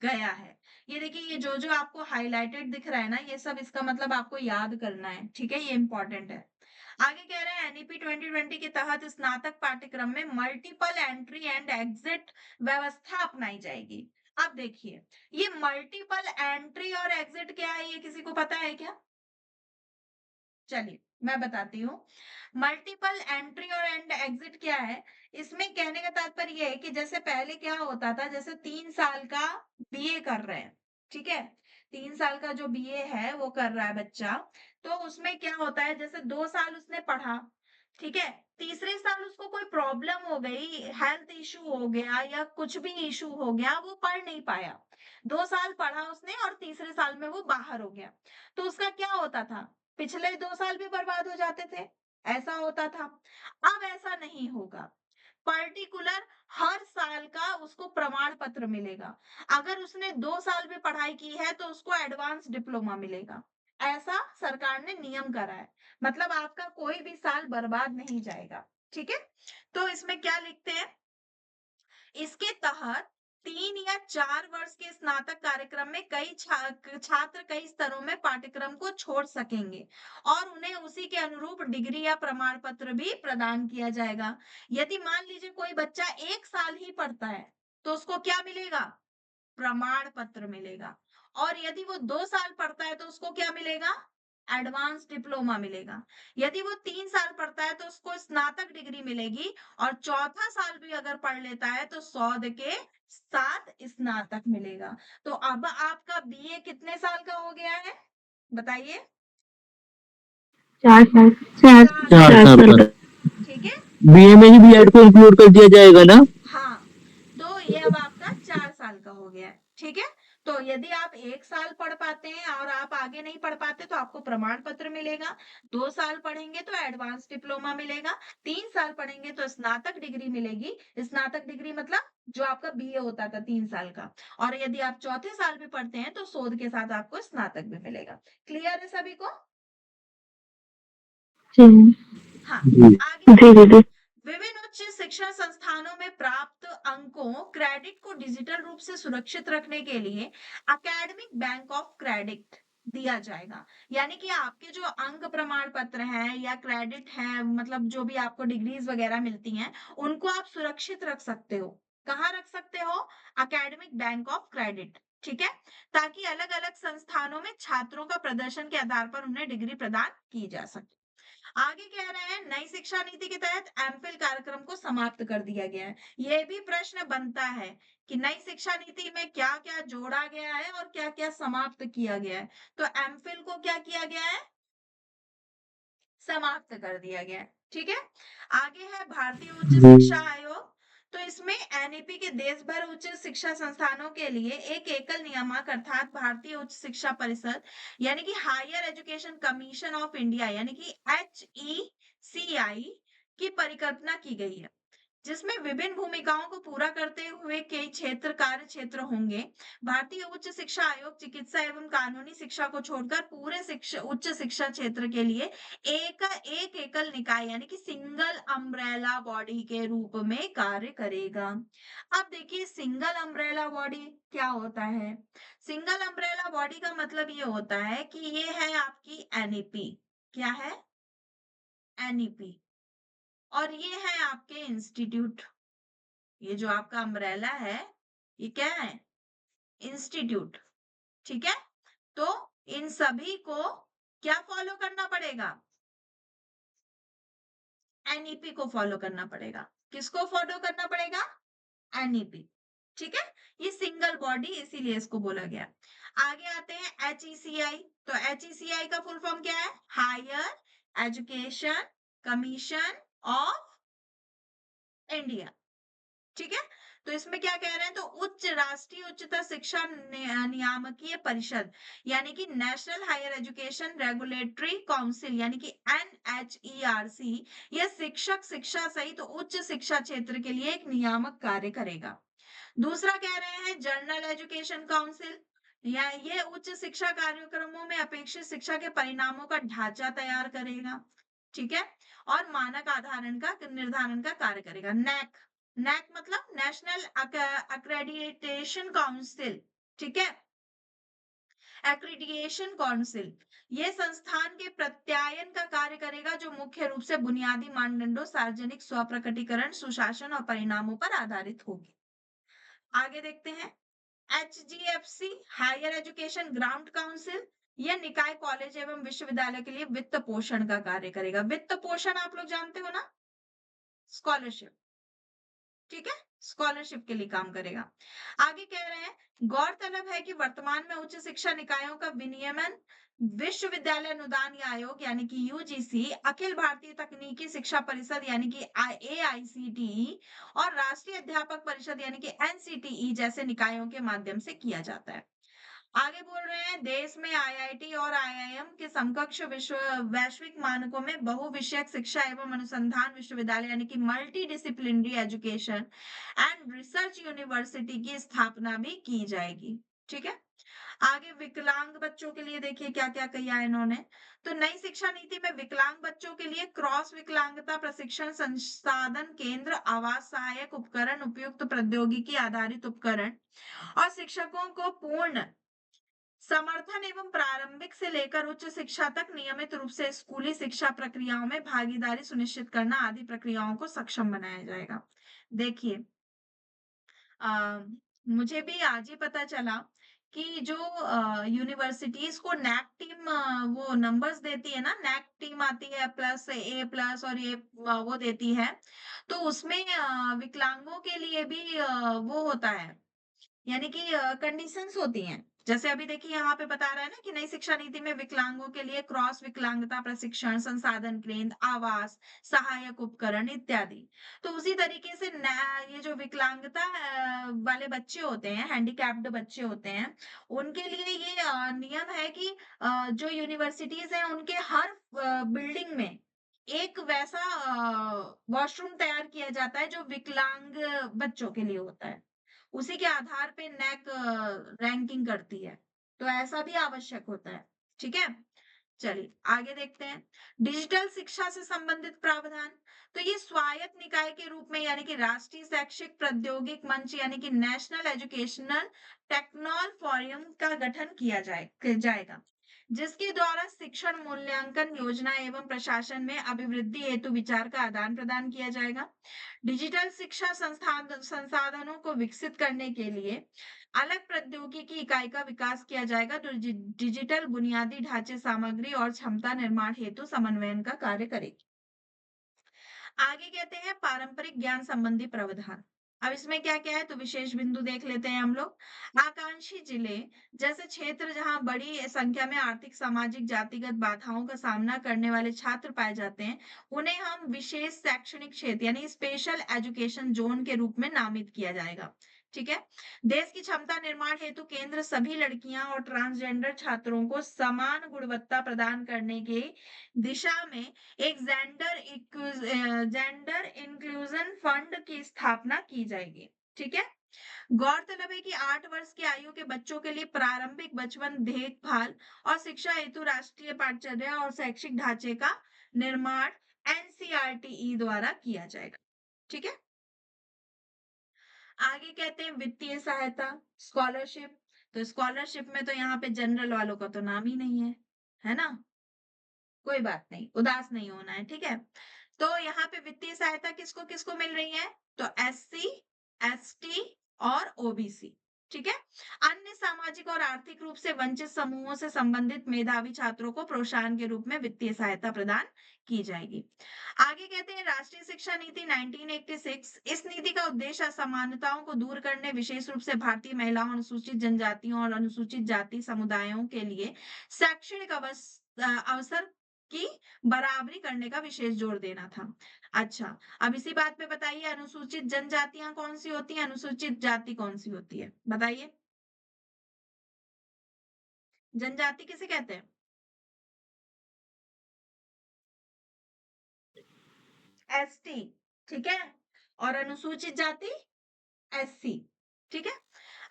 गया है। ये देखिए, ये जो जो आपको हाइलाइटेड दिख रहा है ना, ये सब इसका मतलब आपको याद करना है। ठीक है, ये इंपॉर्टेंट है। आगे कह रहे हैं एनईपी 2020 के तहत स्नातक पाठ्यक्रम में मल्टीपल एंट्री एंड एग्जिट व्यवस्था अपनाई जाएगी। अब देखिए, ये मल्टीपल एंट्री और एग्जिट क्या है, ये किसी को पता है क्या? चलिए मैं बताती हूँ। मल्टीपल एंट्री और एंड एग्जिट क्या है, इसमें कहने का तात्पर्य ये है कि जैसे पहले क्या होता था, जैसे 3 साल का बीए कर रहे हैं, ठीक है, 3 साल का जो बीए है वो कर रहा है बच्चा, तो उसमें क्या होता है, जैसे 2 साल उसने पढ़ा, ठीक है, तीसरे साल उसको कोई प्रॉब्लम हो गई, हेल्थ इशू हो गया या कुछ भी इशू हो गया, वो पढ़ नहीं पाया, 2 साल पढ़ा उसने और तीसरे साल में वो बाहर हो गया, तो उसका क्या होता था, पिछले 2 साल भी बर्बाद हो जाते थे, ऐसा होता था। अब ऐसा नहीं होगा, पर्टिकुलर हर साल का उसको प्रमाण पत्र मिलेगा। अगर उसने 2 साल भी पढ़ाई की है तो उसको एडवांस डिप्लोमा मिलेगा। ऐसा सरकार ने नियम करा है, मतलब आपका कोई भी साल बर्बाद नहीं जाएगा। ठीक है, तो इसमें क्या लिखते हैं, इसके तहत 3 या 4 वर्ष के स्नातक कार्यक्रम में कई छात्र कई स्तरों में पाठ्यक्रम को छोड़ सकेंगे और उन्हें उसी के अनुरूप डिग्री या प्रमाण पत्र भी प्रदान किया जाएगा। यदि मान लीजिए कोई बच्चा 1 साल ही पढ़ता है तो उसको क्या मिलेगा, प्रमाण पत्र मिलेगा, और यदि वो 2 साल पढ़ता है तो उसको क्या मिलेगा, एडवांस डिप्लोमा मिलेगा। यदि वो 3 साल पढ़ता है तो उसको स्नातक डिग्री मिलेगी, और चौथा साल भी अगर पढ़ लेता है तो 100 के साथ स्नातक मिलेगा। तो अब आपका बीए कितने साल का हो गया है, बताइए? 4 साल। 4 4 साल साल का, का। ठीक है? बीए में ही बीएड को इंक्लूड कर दिया जाएगा ना? हाँ, तो ये अब आपका 4 साल का हो गया है, ठीक है? तो यदि आप 1 साल पढ़ पाते हैं और आप आगे नहीं पढ़ पाते तो आपको प्रमाण पत्र मिलेगा। 2 साल पढ़ेंगे तो एडवांस डिप्लोमा मिलेगा। 3 साल पढ़ेंगे तो स्नातक डिग्री मिलेगी। स्नातक डिग्री मतलब जो आपका बीए होता था 3 साल का। और यदि आप चौथे साल भी पढ़ते हैं तो शोध के साथ आपको स्नातक भी मिलेगा। क्लियर है सभी को? जी हाँ, जी आगे जी दीदी। विभिन्न उच्च शिक्षा संस्थानों में प्राप्त अंकों क्रेडिट को डिजिटल रूप से सुरक्षित रखने के लिए एकेडमिक बैंक ऑफ क्रेडिट दिया जाएगा। यानी कि आपके जो अंक प्रमाण पत्र हैं या क्रेडिट है, मतलब जो भी आपको डिग्रीज वगैरह मिलती हैं, उनको आप सुरक्षित रख सकते हो। कहाँ रख सकते हो? एकेडमिक बैंक ऑफ क्रेडिट, ठीक है? ताकि अलग अलग संस्थानों में छात्रों का प्रदर्शन के आधार पर उन्हें डिग्री प्रदान की जा सके। आगे कह रहे हैं नई शिक्षा नीति के तहत एमफिल कार्यक्रम को समाप्त कर दिया गया है। यह भी प्रश्न बनता है कि नई शिक्षा नीति में क्या क्या जोड़ा गया है और क्या क्या समाप्त किया गया है। तो एमफिल को क्या किया गया है? समाप्त कर दिया गया है, ठीक है? आगे है भारतीय उच्च जी शिक्षा आयोग। तो इसमें एनईपी के देश भर उच्च शिक्षा संस्थानों के लिए एक एकल नियामक अर्थात भारतीय उच्च शिक्षा परिषद यानी कि higher education commission of India यानी कि HECI की परिकल्पना की गई है, जिसमें विभिन्न भूमिकाओं को पूरा करते हुए कई कार्य क्षेत्र होंगे। भारतीय उच्च शिक्षा आयोग चिकित्सा एवं कानूनी शिक्षा को छोड़कर पूरे उच्च शिक्षा क्षेत्र के लिए एक एकल निकाय यानी कि सिंगल अम्ब्रेला बॉडी के रूप में कार्य करेगा। अब देखिए सिंगल अम्ब्रेला बॉडी क्या होता है? सिंगल अम्ब्रेला बॉडी का मतलब ये होता है कि ये है आपकी एनईपी। क्या है? एनईपी। और ये है आपके इंस्टीट्यूट। ये जो आपका अम्ब्रेला है, ये क्या है? इंस्टीट्यूट, ठीक है? तो इन सभी को क्या फॉलो करना पड़ेगा? एनईपी को फॉलो करना पड़ेगा। किसको फॉलो करना पड़ेगा? एनईपी, ठीक है? ये सिंगल बॉडी इसीलिए इसको बोला गया। आगे आते हैं HECI। तो HECI का फुल फॉर्म क्या है? Higher education commission of India, ठीक है? तो इसमें क्या कह रहे हैं? तो उच्च राष्ट्रीय उच्चतर शिक्षा नियामकीय परिषद यानी कि national higher education regulatory council यानी कि NHERC यह शिक्षक शिक्षा सहित उच्च शिक्षा क्षेत्र के लिए एक नियामक कार्य करेगा। दूसरा कह रहे हैं जर्नल एजुकेशन काउंसिल, या ये उच्च शिक्षा कार्यक्रमों में अपेक्षित शिक्षा के परिणामों का ढांचा तैयार करेगा, ठीक है? और मानक आधारण का निर्धारण का कार्य करेगा। नैक, नैक मतलब नेशनल अक्रेडिटेशन काउंसिल, ठीक है? एक्रीडिएशन काउंसिल ये संस्थान के प्रत्यायन का कार्य करेगा जो मुख्य रूप से बुनियादी मानदंडों सार्वजनिक स्वप्रकटीकरण सुशासन और परिणामों पर आधारित होगी। आगे देखते हैं HGFC higher education grant council यह निकाय कॉलेज एवं विश्वविद्यालय के लिए वित्त पोषण का कार्य करेगा। वित्त पोषण आप लोग जानते हो ना? स्कॉलरशिप, ठीक है? स्कॉलरशिप के लिए काम करेगा। आगे कह रहे हैं गौरतलब है कि वर्तमान में उच्च शिक्षा निकायों का विनियमन विश्वविद्यालय अनुदान आयोग यानी कि यूजीसी, अखिल भारतीय तकनीकी शिक्षा परिषद यानी कि AICTE और राष्ट्रीय अध्यापक परिषद यानी कि NCTE जैसे निकायों के माध्यम से किया जाता है। आगे बोल रहे हैं देश में IIT और IIM के समकक्ष वैश्विक मानकों में बहुविषयक शिक्षा एवं अनुसंधान विश्वविद्यालय यानी कि multi disciplinary education and research university की स्थापना भी की जाएगी, ठीक है? आगे विकलांग बच्चों के लिए देखिए क्या क्या किया है इन्होंने। तो नई शिक्षा नीति में विकलांग बच्चों के लिए क्रॉस विकलांगता प्रशिक्षण संसाधन केंद्र आवास सहायक उपकरण उपयुक्त प्रौद्योगिकी आधारित उपकरण और शिक्षकों को पूर्ण समर्थन एवं प्रारंभिक से लेकर उच्च शिक्षा तक नियमित रूप से स्कूली शिक्षा प्रक्रियाओं में भागीदारी सुनिश्चित करना आदि प्रक्रियाओं को सक्षम बनाया जाएगा। देखिए मुझे भी आज ही पता चला कि जो यूनिवर्सिटीज को नैक टीम वो नंबर्स देती है ना, नैक टीम आती है +A+ और ये वो देती है, तो उसमें विकलांगों के लिए भी वो होता है, यानी कि कंडीशंस होती हैं। जैसे अभी देखिए यहाँ पे बता रहा है ना कि नई शिक्षा नीति में विकलांगों के लिए क्रॉस विकलांगता प्रशिक्षण, संसाधन केंद्र, आवास, सहायक उपकरण इत्यादि। तो उसी तरीके से ये जो विकलांगता वाले बच्चे होते हैं, हैंडीकैप्ड बच्चे होते हैं, उनके लिए ये नियम है कि जो यूनिवर्सिटीज हैं उनके हर बिल्डिंग में एक वैसा वॉशरूम तैयार किया जाता है जो विकलांग बच्चों के लिए होता है। उसी के आधार पे नैक रैंकिंग करती है। तो ऐसा भी आवश्यक होता है। ठीक है? चलिए आगे देखते हैं। डिजिटल शिक्षा से संबंधित प्रावधान। तो ये स्वायत्त निकाय के रूप में यानी कि राष्ट्रीय शैक्षिक प्रौद्योगिक मंच यानी कि नेशनल एजुकेशनल टेक्नोल फोरम का गठन किया जाएगा, जिसके द्वारा शिक्षण मूल्यांकन योजना एवं प्रशासन में अभिवृद्धि हेतु विचार का आदान प्रदान किया जाएगा। डिजिटल शिक्षा संसाधनों को विकसित करने के लिए अलग प्रौद्योगिकी इकाई का विकास किया जाएगा, जो डिजिटल बुनियादी ढांचे, सामग्री और क्षमता निर्माण हेतु समन्वयन का कार्य करेगी। आगे कहते हैं पारंपरिक ज्ञान संबंधी प्रावधान। अब इसमें क्या क्या है तो विशेष बिंदु देख लेते हैं हम लोग। आकांक्षी जिले जैसे क्षेत्र जहां बड़ी संख्या में आर्थिक, सामाजिक, जातिगत बाधाओं का सामना करने वाले छात्र पाए जाते हैं, उन्हें हम विशेष शैक्षणिक क्षेत्र यानी स्पेशल एजुकेशन जोन के रूप में नामित किया जाएगा। ठीक है। देश की क्षमता निर्माण हेतु केंद्र सभी लड़कियां और ट्रांसजेंडर छात्रों को समान गुणवत्ता प्रदान करने की दिशा में एक जेंडर इंक्लूजन फंड की स्थापना की जाएगी। ठीक है। गौरतलब है कि 8 वर्ष की आयु के बच्चों के लिए प्रारंभिक बचपन देखभाल और शिक्षा हेतु राष्ट्रीय पाठ्यचर्या और शैक्षिक ढांचे का निर्माण एनसीईआरटी द्वारा किया जाएगा। ठीक है। आगे कहते हैं वित्तीय सहायता, स्कॉलरशिप। तो स्कॉलरशिप में तो यहाँ पे जनरल वालों का तो नाम ही नहीं है ना? कोई बात नहीं, उदास नहीं होना है। ठीक है। तो यहाँ पे वित्तीय सहायता किसको किसको मिल रही है तो एससी, एसटी और ओबीसी। ठीक है। अन्य सामाजिक और आर्थिक रूप से वंचित समूहों से संबंधित मेधावी छात्रों को प्रोत्साहन के रूप में वित्तीय सहायता प्रदान की जाएगी। आगे कहते हैं राष्ट्रीय शिक्षा नीति 1986। इस नीति का उद्देश्य असमानताओं को दूर करने, विशेष रूप से भारतीय महिलाओं, अनुसूचित जनजातियों और अनुसूचित जाति समुदायों के लिए शैक्षणिक अवसर की बराबरी करने का विशेष जोर देना था। अच्छा, अब इसी बात पे बताइए अनुसूचित जनजातियां कौन सी होती हैं, अनुसूचित जाति कौन सी होती है, बताइए। जनजाति किसे कहते हैं? एसटी। ठीक है। और अनुसूचित जाति एससी। ठीक है।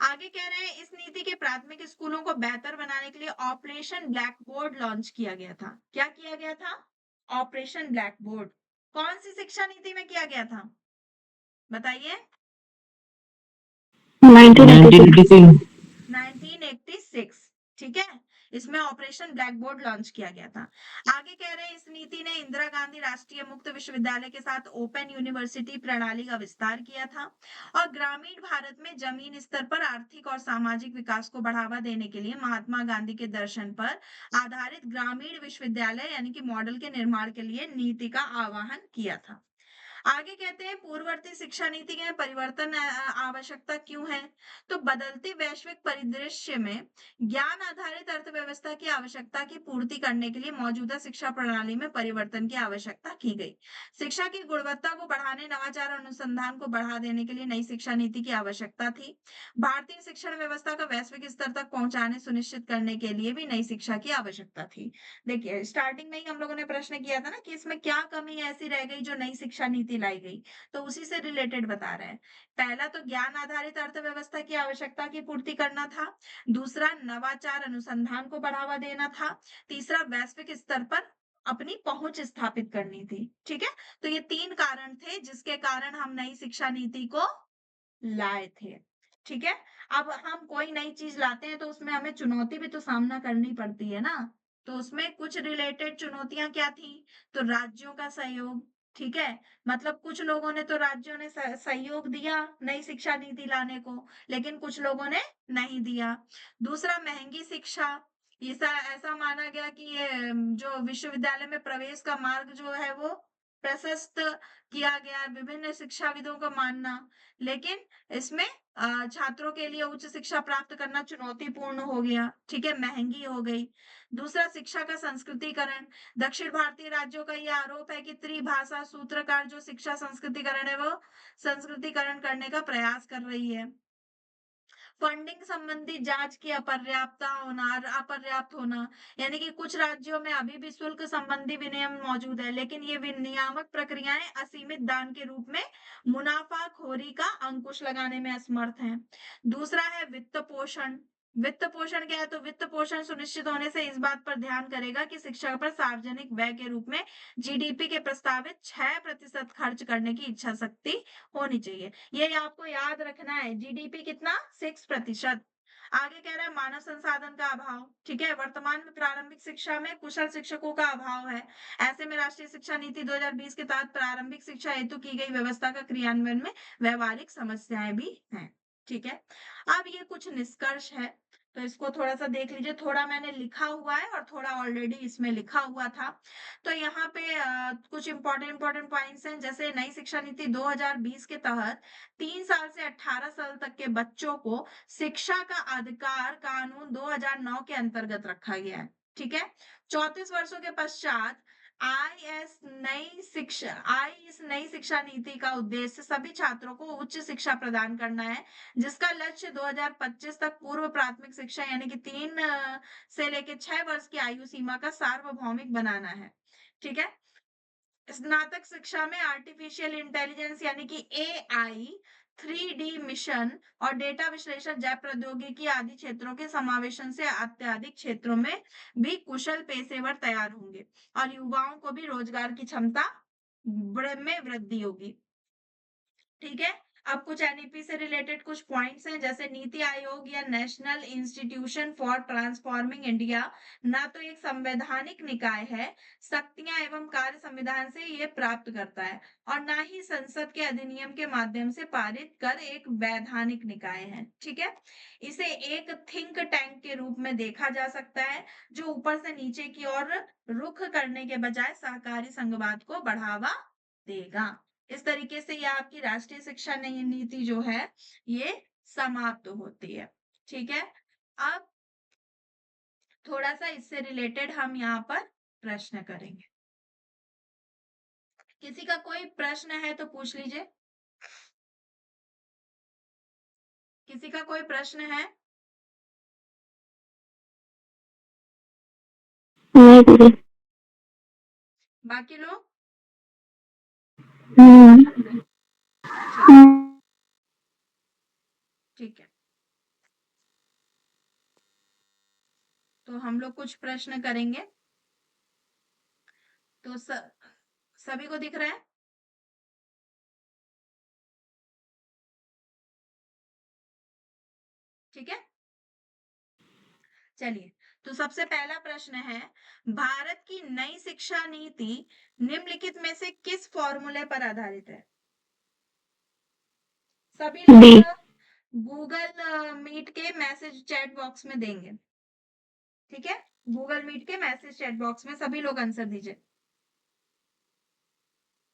आगे कह रहे हैं इस नीति के प्राथमिक स्कूलों को बेहतर बनाने के लिए ऑपरेशन ब्लैक बोर्ड लॉन्च किया गया था। क्या किया गया था? Operation black board. कौन सी शिक्षा नीति में किया गया था, बताइए। 1986. 1986। ठीक है। इसमें ऑपरेशन ब्लैक बोर्ड लॉन्च किया गया था। आगे कह रहे हैं इस नीति ने इंदिरा गांधी राष्ट्रीय मुक्त विश्वविद्यालय के साथ ओपन यूनिवर्सिटी प्रणाली का विस्तार किया था और ग्रामीण भारत में जमीन स्तर पर आर्थिक और सामाजिक विकास को बढ़ावा देने के लिए महात्मा गांधी के दर्शन पर आधारित ग्रामीण विश्वविद्यालय यानी कि मॉडल के निर्माण के लिए नीति का आह्वान किया था। आगे कहते हैं पूर्ववर्ती शिक्षा नीति में परिवर्तन आवश्यकता क्यों है तो बदलते वैश्विक परिदृश्य में ज्ञान आधारित अर्थव्यवस्था की आवश्यकता की पूर्ति करने के लिए मौजूदा शिक्षा प्रणाली में परिवर्तन की आवश्यकता की गई। शिक्षा की गुणवत्ता को बढ़ाने, नवाचार और अनुसंधान को बढ़ा देने के लिए नई शिक्षा नीति की आवश्यकता थी। भारतीय शिक्षण व्यवस्था का वैश्विक स्तर तक पहुंचाने सुनिश्चित करने के लिए भी नई शिक्षा की आवश्यकता थी। देखिए स्टार्टिंग में ही हम लोगों ने प्रश्न किया था ना कि इसमें क्या कमी ऐसी रह गई जो नई शिक्षा नीति लाई गई, तो उसी से रिलेटेड बता रहे हैं। पहला तो ज्ञान आधारित अर्थव्यवस्था की आवश्यकता की पूर्ति करना था, दूसरा नवाचार अनुसंधान को बढ़ावा देना था, तीसरा वैश्विक स्तर पर अपनी पहुंच स्थापित करनी थी। ठीक है। तो ये 3 कारण थे जिसके कारण हम नई शिक्षा नीति को लाए थे। ठीक है। अब हम कोई नई चीज लाते हैं तो उसमें हमें चुनौती भी तो सामना करनी पड़ती है ना। तो उसमें कुछ रिलेटेड चुनौतियां क्या थी तो राज्यों का सहयोग, ठीक है? मतलब कुछ लोगों ने तो राज्यों ने सहयोग दिया नई शिक्षा नीति लाने को, लेकिन कुछ लोगों ने नहीं दिया। दूसरा, महँगी शिक्षा। ऐसा माना गया कि ये जो विश्वविद्यालय में प्रवेश का मार्ग जो है वो प्रशस्त किया गया, विभिन्न शिक्षाविदों का मानना। लेकिन इसमें छात्रों के लिए उच्च शिक्षा प्राप्त करना चुनौतीपूर्ण हो गया, ठीक है? महँगी हो गई। दूसरा, शिक्षा का संस्कृतीकरण। दक्षिण भारतीय राज्यों का ये आरोप है कि त्रिभाषा सूत्रकार जो शिक्षा संस्कृतिकरण है वो संस्कृतिकरण करने का प्रयास कर रही है। फंडिंग संबंधी जांच की अपर्याप्त होना, यानी कि कुछ राज्यों में अभी भी शुल्क संबंधी विनियम मौजूद है, लेकिन ये विनियामक प्रक्रियाएं असीमित दान के रूप में मुनाफाखोरी का अंकुश लगाने में असमर्थ हैं। दूसरा है वित्त पोषण। वित्त पोषण क्या है? तो वित्त पोषण सुनिश्चित होने से इस बात पर ध्यान करेगा कि शिक्षा पर सार्वजनिक व्यय के रूप में जीडीपी के प्रस्तावित 6% खर्च करने की इच्छा शक्ति होनी चाहिए। ये आपको याद रखना है। जीडीपी कितना? 6%। आगे कह रहा है मानव संसाधन का अभाव। ठीक है, वर्तमान में प्रारंभिक शिक्षा में कुशल शिक्षकों का अभाव है। ऐसे में राष्ट्रीय शिक्षा नीति 2020 के तहत प्रारंभिक शिक्षा हेतु की गई व्यवस्था का क्रियान्वयन में व्यवहारिक समस्याएं भी हैं। ठीक है, अब ये कुछ निष्कर्ष है, तो इसको थोड़ा सा देख लीजिए। थोड़ा मैंने लिखा हुआ है और थोड़ा ऑलरेडी इसमें लिखा हुआ था। तो यहाँ पे कुछ इंपॉर्टेंट पॉइंट्स हैं, जैसे नई शिक्षा नीति 2020 के तहत 3 साल से 18 साल तक के बच्चों को शिक्षा का अधिकार कानून 2009 के अंतर्गत रखा गया है। ठीक है, 34 वर्षों के पश्चात इस नई शिक्षा नीति का उद्देश्य सभी छात्रों को उच्च शिक्षा प्रदान करना है, जिसका लक्ष्य 2025 तक पूर्व प्राथमिक शिक्षा यानी कि 3 से लेकर 6 वर्ष की आयु सीमा का सार्वभौमिक बनाना है। ठीक है, स्नातक शिक्षा में आर्टिफिशियल इंटेलिजेंस यानी कि एआई, 3D मिशन और डेटा विश्लेषण, जैव प्रौद्योगिकी आदि क्षेत्रों के समावेशन से अत्यधिक क्षेत्रों में भी कुशल पेशेवर तैयार होंगे और युवाओं को भी रोजगार की क्षमता में वृद्धि होगी। ठीक है, अब कुछ एनईपी से रिलेटेड कुछ पॉइंट्स हैं, जैसे नीति आयोग या national institution for transforming India ना तो एक संवैधानिक निकाय है, शक्तियां एवं कार्य संविधान से ये प्राप्त करता है, और ना ही संसद के अधिनियम के माध्यम से पारित कर एक वैधानिक निकाय है। ठीक है, इसे एक थिंक टैंक के रूप में देखा जा सकता है, जो ऊपर से नीचे की ओर रुख करने के बजाय सहकारी संघवाद को बढ़ावा देगा। इस तरीके से ये आपकी राष्ट्रीय शिक्षा नई नीति जो है ये समाप्त होती है। ठीक है, अब थोड़ा सा इससे रिलेटेड हम यहाँ पर प्रश्न करेंगे। किसी का कोई प्रश्न है तो पूछ लीजिए। किसी का कोई प्रश्न है? नहीं दीदी। बाकी लोग? हम्म, ठीक है, ठीक है, तो हम लोग कुछ प्रश्न करेंगे। तो सभी को दिख रहा है? ठीक है, चलिए, तो सबसे पहला प्रश्न है, भारत की नई शिक्षा नीति निम्नलिखित में से किस फॉर्मूले पर आधारित है? सभी डी। लोग गूगल मीट के मैसेज चैट बॉक्स में देंगे। ठीक है, गूगल मीट के मैसेज चैट बॉक्स में सभी लोग आंसर दीजिए,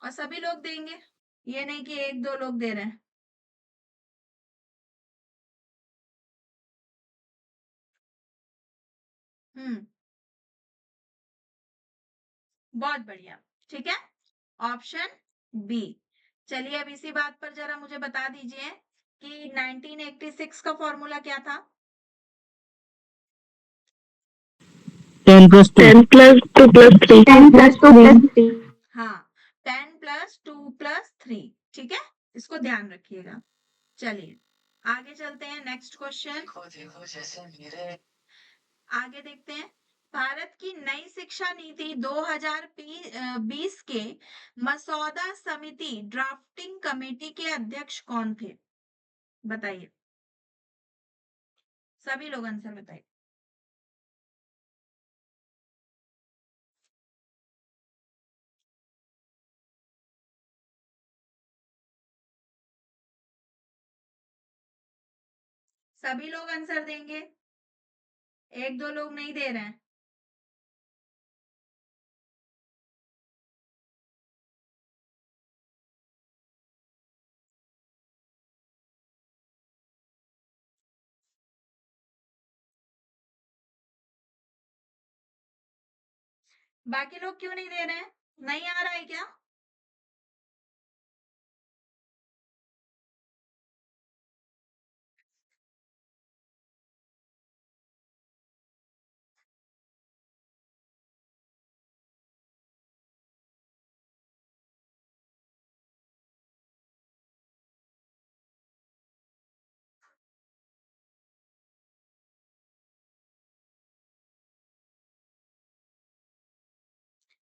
और सभी लोग देंगे, ये नहीं कि एक दो लोग दे रहे हैं। हम्म, बहुत बढ़िया। ठीक है, ऑप्शन बी। चलिए, अब इसी बात पर जरा मुझे बता दीजिए कि 1986 का फॉर्मूला क्या था? 10+2। 10+2+3। 10+2+3। हाँ, 10+2+3। ठीक है, इसको ध्यान रखिएगा। चलिए, आगे चलते हैं। नेक्स्ट क्वेश्चन आगे देखते हैं। भारत की नई शिक्षा नीति 2020 के मसौदा समिति ड्राफ्टिंग कमेटी के अध्यक्ष कौन थे? बताइए, सभी लोग आंसर बताइए। सभी लोग आंसर देंगे, एक दो लोग नहीं दे रहे हैं। बाकी लोग क्यों नहीं दे रहे हैं? नहीं आ रहा है क्या?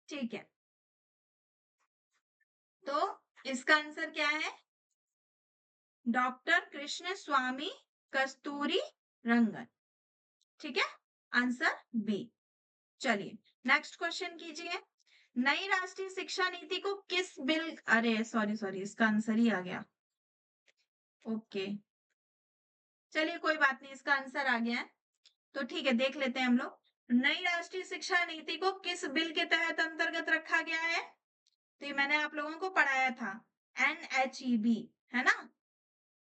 ठीक है, तो इसका आंसर क्या है? डॉक्टर कृष्ण स्वामी कस्तूरी रंगन। ठीक है, आंसर बी। चलिए नेक्स्ट क्वेश्चन कीजिए। नई राष्ट्रीय शिक्षा नीति को किस बिल, अरे सॉरी सॉरी, इसका आंसर ही आ गया। ओके, चलिए कोई बात नहीं, इसका आंसर आ गया है तो ठीक है, देख लेते हैं हम लोग। नई राष्ट्रीय शिक्षा नीति को किस बिल के तहत अंतर्गत रखा गया है? तो ये मैंने आप लोगों को पढ़ाया था, NHEB, है ना?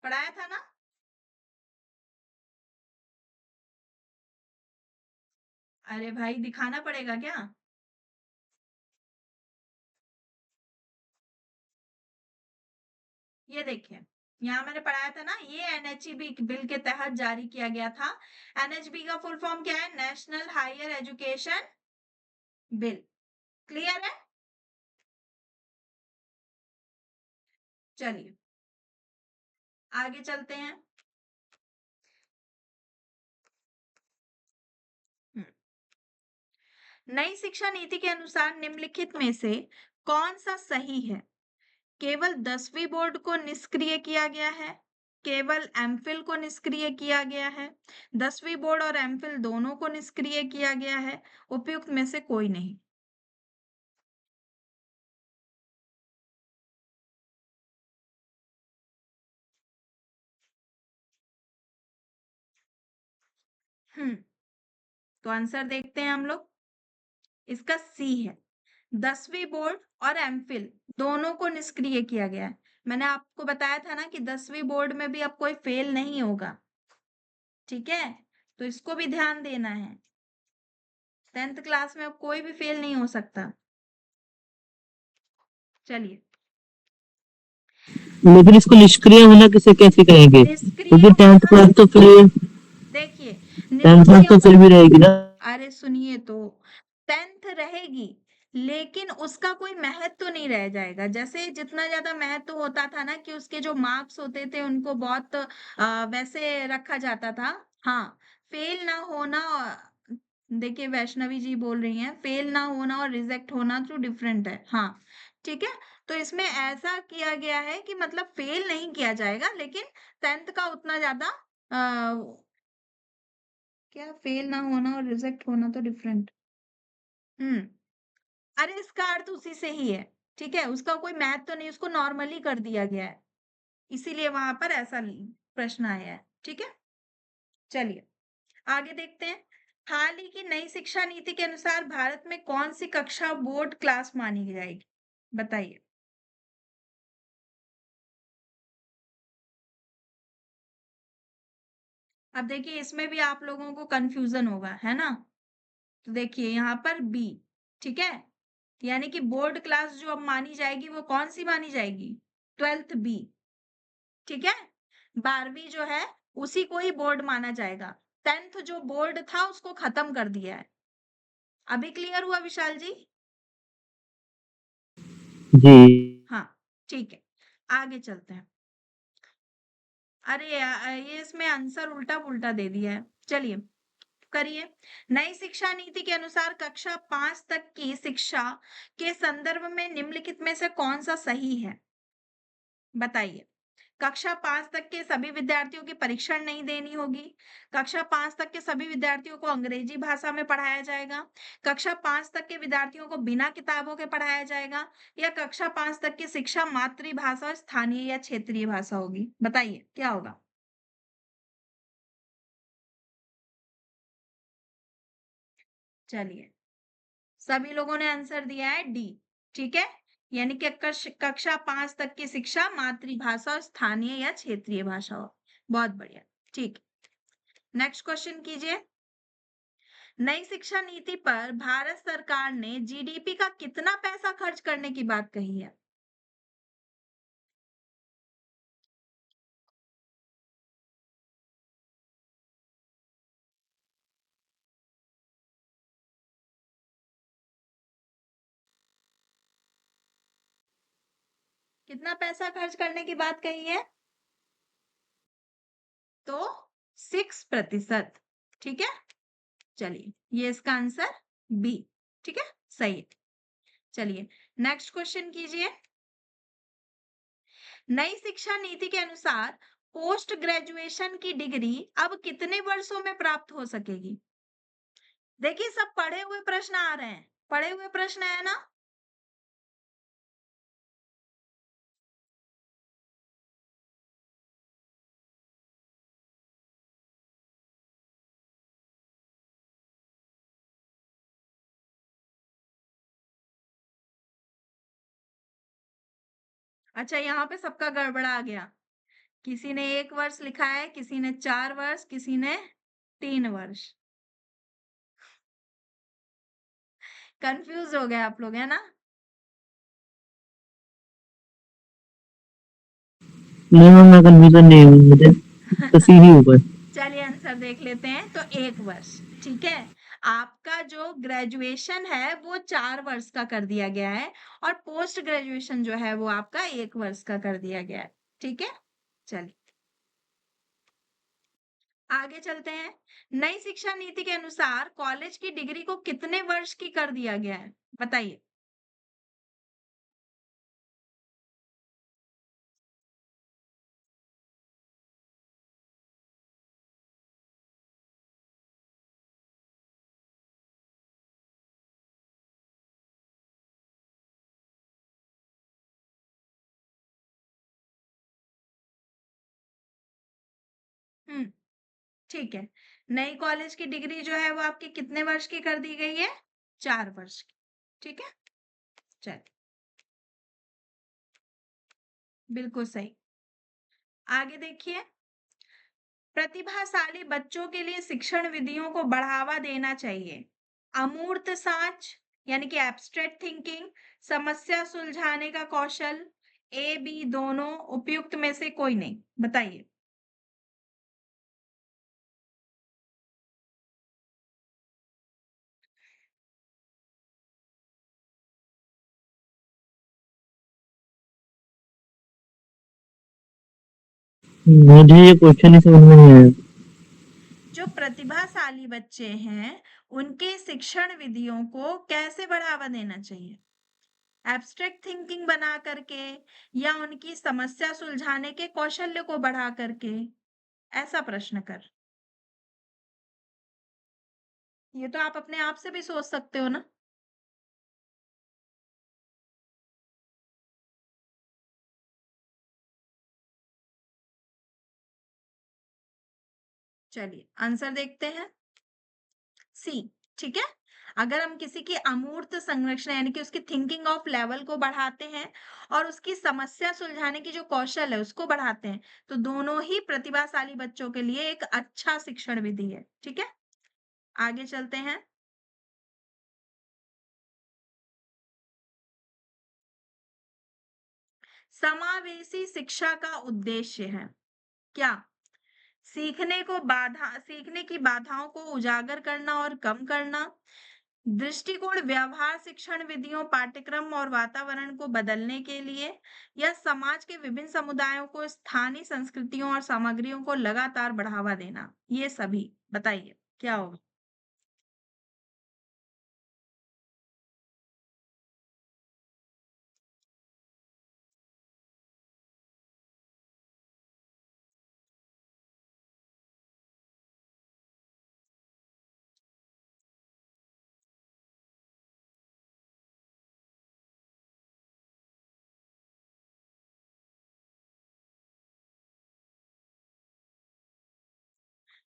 पढ़ाया था ना? अरे भाई दिखाना पड़ेगा क्या? ये देखिए, यहाँ मैंने पढ़ाया था ना, ये NHEB बिल के तहत जारी किया गया था। NHB का फुल फॉर्म क्या है? National higher education bill. Clear है? चलिए आगे चलते हैं। नई शिक्षा नीति के अनुसार निम्नलिखित में से कौन सा सही है? केवल 10वीं बोर्ड को निष्क्रिय किया गया है, केवल एमफिल को निष्क्रिय किया गया है, 10वीं बोर्ड और एमफिल दोनों को निष्क्रिय किया गया है, उपयुक्त में से कोई नहीं। तो आंसर देखते हैं हम लोग। इसका सी है, 10वीं बोर्ड और एमफिल दोनों को निष्क्रिय किया गया है। मैंने आपको बताया था ना कि 10वीं बोर्ड में भी अब कोई फेल नहीं होगा। ठीक है, तो इसको भी ध्यान देना है। 10th क्लास में अब कोई भी फेल नहीं हो सकता। चलिए, लेकिन इसको निष्क्रिय होना किसे कैसे कहेंगे? निष्क्रिय क्योंकि टेंथ होना, क्लास तो फिर देखिए टेंथ क्लास निष्क्रिय, तो फिर भी रहेगी ना। अरे सुनिए तो, 10th रहेगी लेकिन उसका कोई महत्व तो नहीं रह जाएगा। जैसे जितना ज्यादा महत्व होता था ना कि उसके जो मार्क्स होते थे उनको बहुत वैसे रखा जाता था। हाँ, फेल ना होना, देखिए वैष्णवी जी बोल रही हैं फेल ना होना और रिजेक्ट होना तो डिफरेंट है। हाँ ठीक है, तो इसमें ऐसा किया गया है कि मतलब फेल नहीं किया जाएगा, लेकिन 10th का उतना ज्यादा क्या, फेल ना होना और रिजेक्ट होना तो डिफरेंट। हम्म, अरे इसका अर्थ उसी से ही है। ठीक है, उसका कोई मैथ तो नहीं, उसको नॉर्मली कर दिया गया है, इसीलिए वहां पर ऐसा प्रश्न आया है। ठीक है, चलिए आगे देखते हैं। हाल ही की नई शिक्षा नीति के अनुसार भारत में कौन सी कक्षा बोर्ड क्लास मानी जाएगी? बताइए। अब देखिए इसमें भी आप लोगों को कंफ्यूजन होगा, है ना? तो देखिए यहाँ पर बी, ठीक है, यानी कि बोर्ड क्लास जो अब मानी जाएगी वो कौन सी मानी जाएगी? 12th B. ठीक है, 12वीं जो है उसी को ही बोर्ड माना जाएगा। 10th जो बोर्ड था उसको खत्म कर दिया है। अभी क्लियर हुआ विशाल जी? जी। हाँ ठीक है, आगे चलते हैं। अरे ये इसमें आंसर उल्टा पुल्टा दे दिया है। चलिए करिए। नई शिक्षा नीति के अनुसार कक्षा 5 तक की शिक्षा के संदर्भ में निम्नलिखित में से कौन सा सही है? बताइए। कक्षा 5 तक के सभी विद्यार्थियों की परीक्षण नहीं देनी होगी, कक्षा 5 तक के सभी विद्यार्थियों को अंग्रेजी भाषा में पढ़ाया जाएगा, कक्षा 5 तक के विद्यार्थियों को बिना किताबों के पढ़ाया जाएगा, या कक्षा 5 तक की शिक्षा मातृभाषा, स्थानीय या क्षेत्रीय भाषा होगी? बताइए क्या होगा? चलिए, सभी लोगों ने आंसर दिया है डी। ठीक है, यानी कि कक्षा 5 तक की शिक्षा मातृभाषा और स्थानीय या क्षेत्रीय भाषा हो। बहुत बढ़िया। ठीक, नेक्स्ट क्वेश्चन कीजिए। नई शिक्षा नीति पर भारत सरकार ने जीडीपी का कितना पैसा खर्च करने की बात कही है? कितना पैसा खर्च करने की बात कही है? तो 6%। ठीक है, चलिए ये इसका आंसर बी। ठीक है, सही है। चलिए नेक्स्ट क्वेश्चन कीजिए। नई शिक्षा नीति के अनुसार पोस्ट ग्रेजुएशन की डिग्री अब कितने वर्षों में प्राप्त हो सकेगी? देखिए सब पढ़े हुए प्रश्न आ रहे हैं, पढ़े हुए प्रश्न है ना? अच्छा, यहाँ पे सबका गड़बड़ा गया। किसी ने 1 वर्ष लिखा है, किसी ने 4 वर्ष, किसी ने 3 वर्ष। कंफ्यूज हो गए आप लोग, है ना? नहीं मैम, मैं कन्फ्यूजन नहीं हूँ, मुझे तो सीधी ऊपर। चलिए आंसर देख लेते हैं। तो 1 वर्ष। ठीक है, आपका जो ग्रेजुएशन है वो 4 वर्ष का कर दिया गया है और पोस्ट ग्रेजुएशन जो है वो आपका 1 वर्ष का कर दिया गया है। ठीक है, चलिए आगे चलते हैं। नई शिक्षा नीति के अनुसार कॉलेज की डिग्री को कितने वर्ष की कर दिया गया है? बताइए। हम्म, ठीक है। नई कॉलेज की डिग्री जो है वो आपकी कितने वर्ष की कर दी गई है? 4 वर्ष की। ठीक है, चलिए बिल्कुल सही। आगे देखिए। प्रतिभाशाली बच्चों के लिए शिक्षण विधियों को बढ़ावा देना चाहिए। अमूर्त साच यानी कि एब्स्ट्रैक्ट थिंकिंग, समस्या सुलझाने का कौशल, ए बी दोनों, उपयुक्त में से कोई नहीं। बताइए। मुझे ये क्वेश्चन ही समझ में नहीं आया। जो प्रतिभाशाली बच्चे हैं उनके शिक्षण विधियों को कैसे बढ़ावा देना चाहिए? एब्स्ट्रैक्ट थिंकिंग बना करके या उनकी समस्या सुलझाने के कौशल्य को बढ़ा करके? ऐसा प्रश्न कर। ये तो आप अपने आप से भी सोच सकते हो ना? चलिए आंसर देखते हैं। सी। ठीक है, अगर हम किसी की अमूर्त संरचना यानी कि उसकी थिंकिंग ऑफ लेवल को बढ़ाते हैं और उसकी समस्या सुलझाने की जो कौशल है उसको बढ़ाते हैं, तो दोनों ही प्रतिभाशाली बच्चों के लिए एक अच्छा शिक्षण विधि है। ठीक है, आगे चलते हैं। समावेशी शिक्षा का उद्देश्य है क्या? सीखने की बाधाओं को उजागर करना और कम करना, दृष्टिकोण व्यवहार शिक्षण विधियों, पाठ्यक्रम और वातावरण को बदलने के लिए, या समाज के विभिन्न समुदायों को स्थानीय संस्कृतियों और सामग्रियों को लगातार बढ़ावा देना। ये सभी बताइए क्या होगा?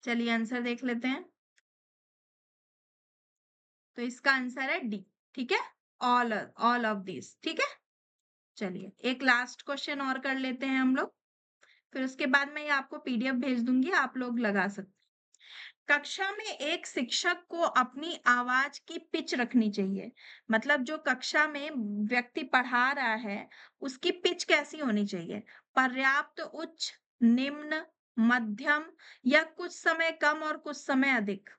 चलिए आंसर देख लेते हैं। तो इसका आंसर है डी। ठीक है, ऑल ऑफ दिस। ठीक है, चलिए एक लास्ट क्वेश्चन और कर लेते हैं हम लोग, फिर उसके बाद मैं ये आपको पीडीएफ भेज दूंगी, आप लोग लगा सकते हैं। कक्षा में एक शिक्षक को अपनी आवाज की पिच रखनी चाहिए, मतलब जो कक्षा में व्यक्ति पढ़ा रहा है उसकी पिच कैसी होनी चाहिए? पर्याप्त उच्च, निम्न, मध्यम या कुछ समय कम और कुछ समय अधिक?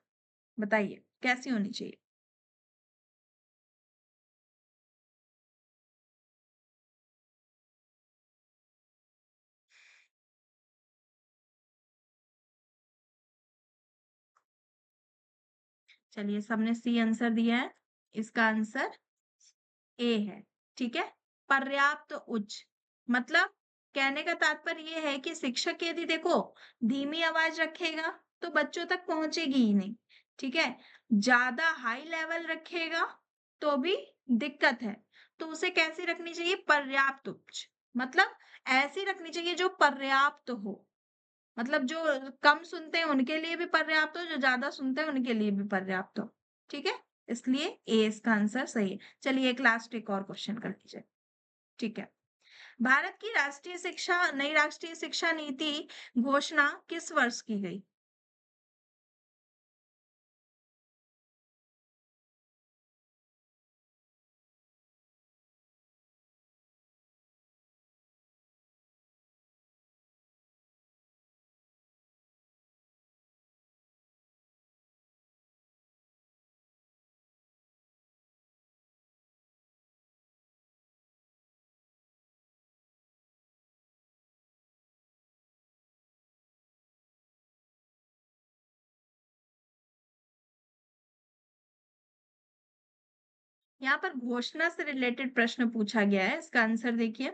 बताइए कैसी होनी चाहिए? चलिए सबने सी आंसर दिया है, इसका आंसर ए है। ठीक है, पर्याप्त उच्च, मतलब कहने का तात्पर्य ये है कि शिक्षक यदि देखो धीमी आवाज रखेगा तो बच्चों तक पहुंचेगी ही नहीं। ठीक है, ज्यादा हाई लेवल रखेगा तो भी दिक्कत है, तो उसे कैसी रखनी चाहिए? पर्याप्त उच्च, मतलब ऐसी रखनी चाहिए जो पर्याप्त हो, मतलब जो कम सुनते हैं उनके लिए भी पर्याप्त हो, जो ज्यादा सुनते हैं उनके लिए भी पर्याप्त हो। ठीक है, इसलिए ए इसका आंसर सही है। चलिए एक और क्वेश्चन कर लीजिए। ठीक है, भारत की नई राष्ट्रीय शिक्षा नीति घोषणा किस वर्ष की गई? यहाँ पर घोषणा से रिलेटेड प्रश्न पूछा गया है, इसका आंसर देखिए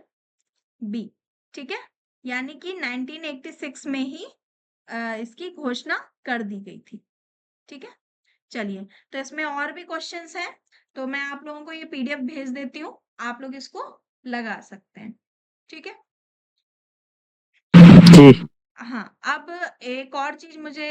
बी। ठीक है, यानी कि 1986 में ही इसकी घोषणा कर दी गई थी। ठीक है, चलिए तो इसमें और भी क्वेश्चंस हैं, तो मैं आप लोगों को ये पीडीएफ भेज देती हूँ, आप लोग इसको लगा सकते हैं। ठीक है, जी हाँ अब एक और चीज मुझे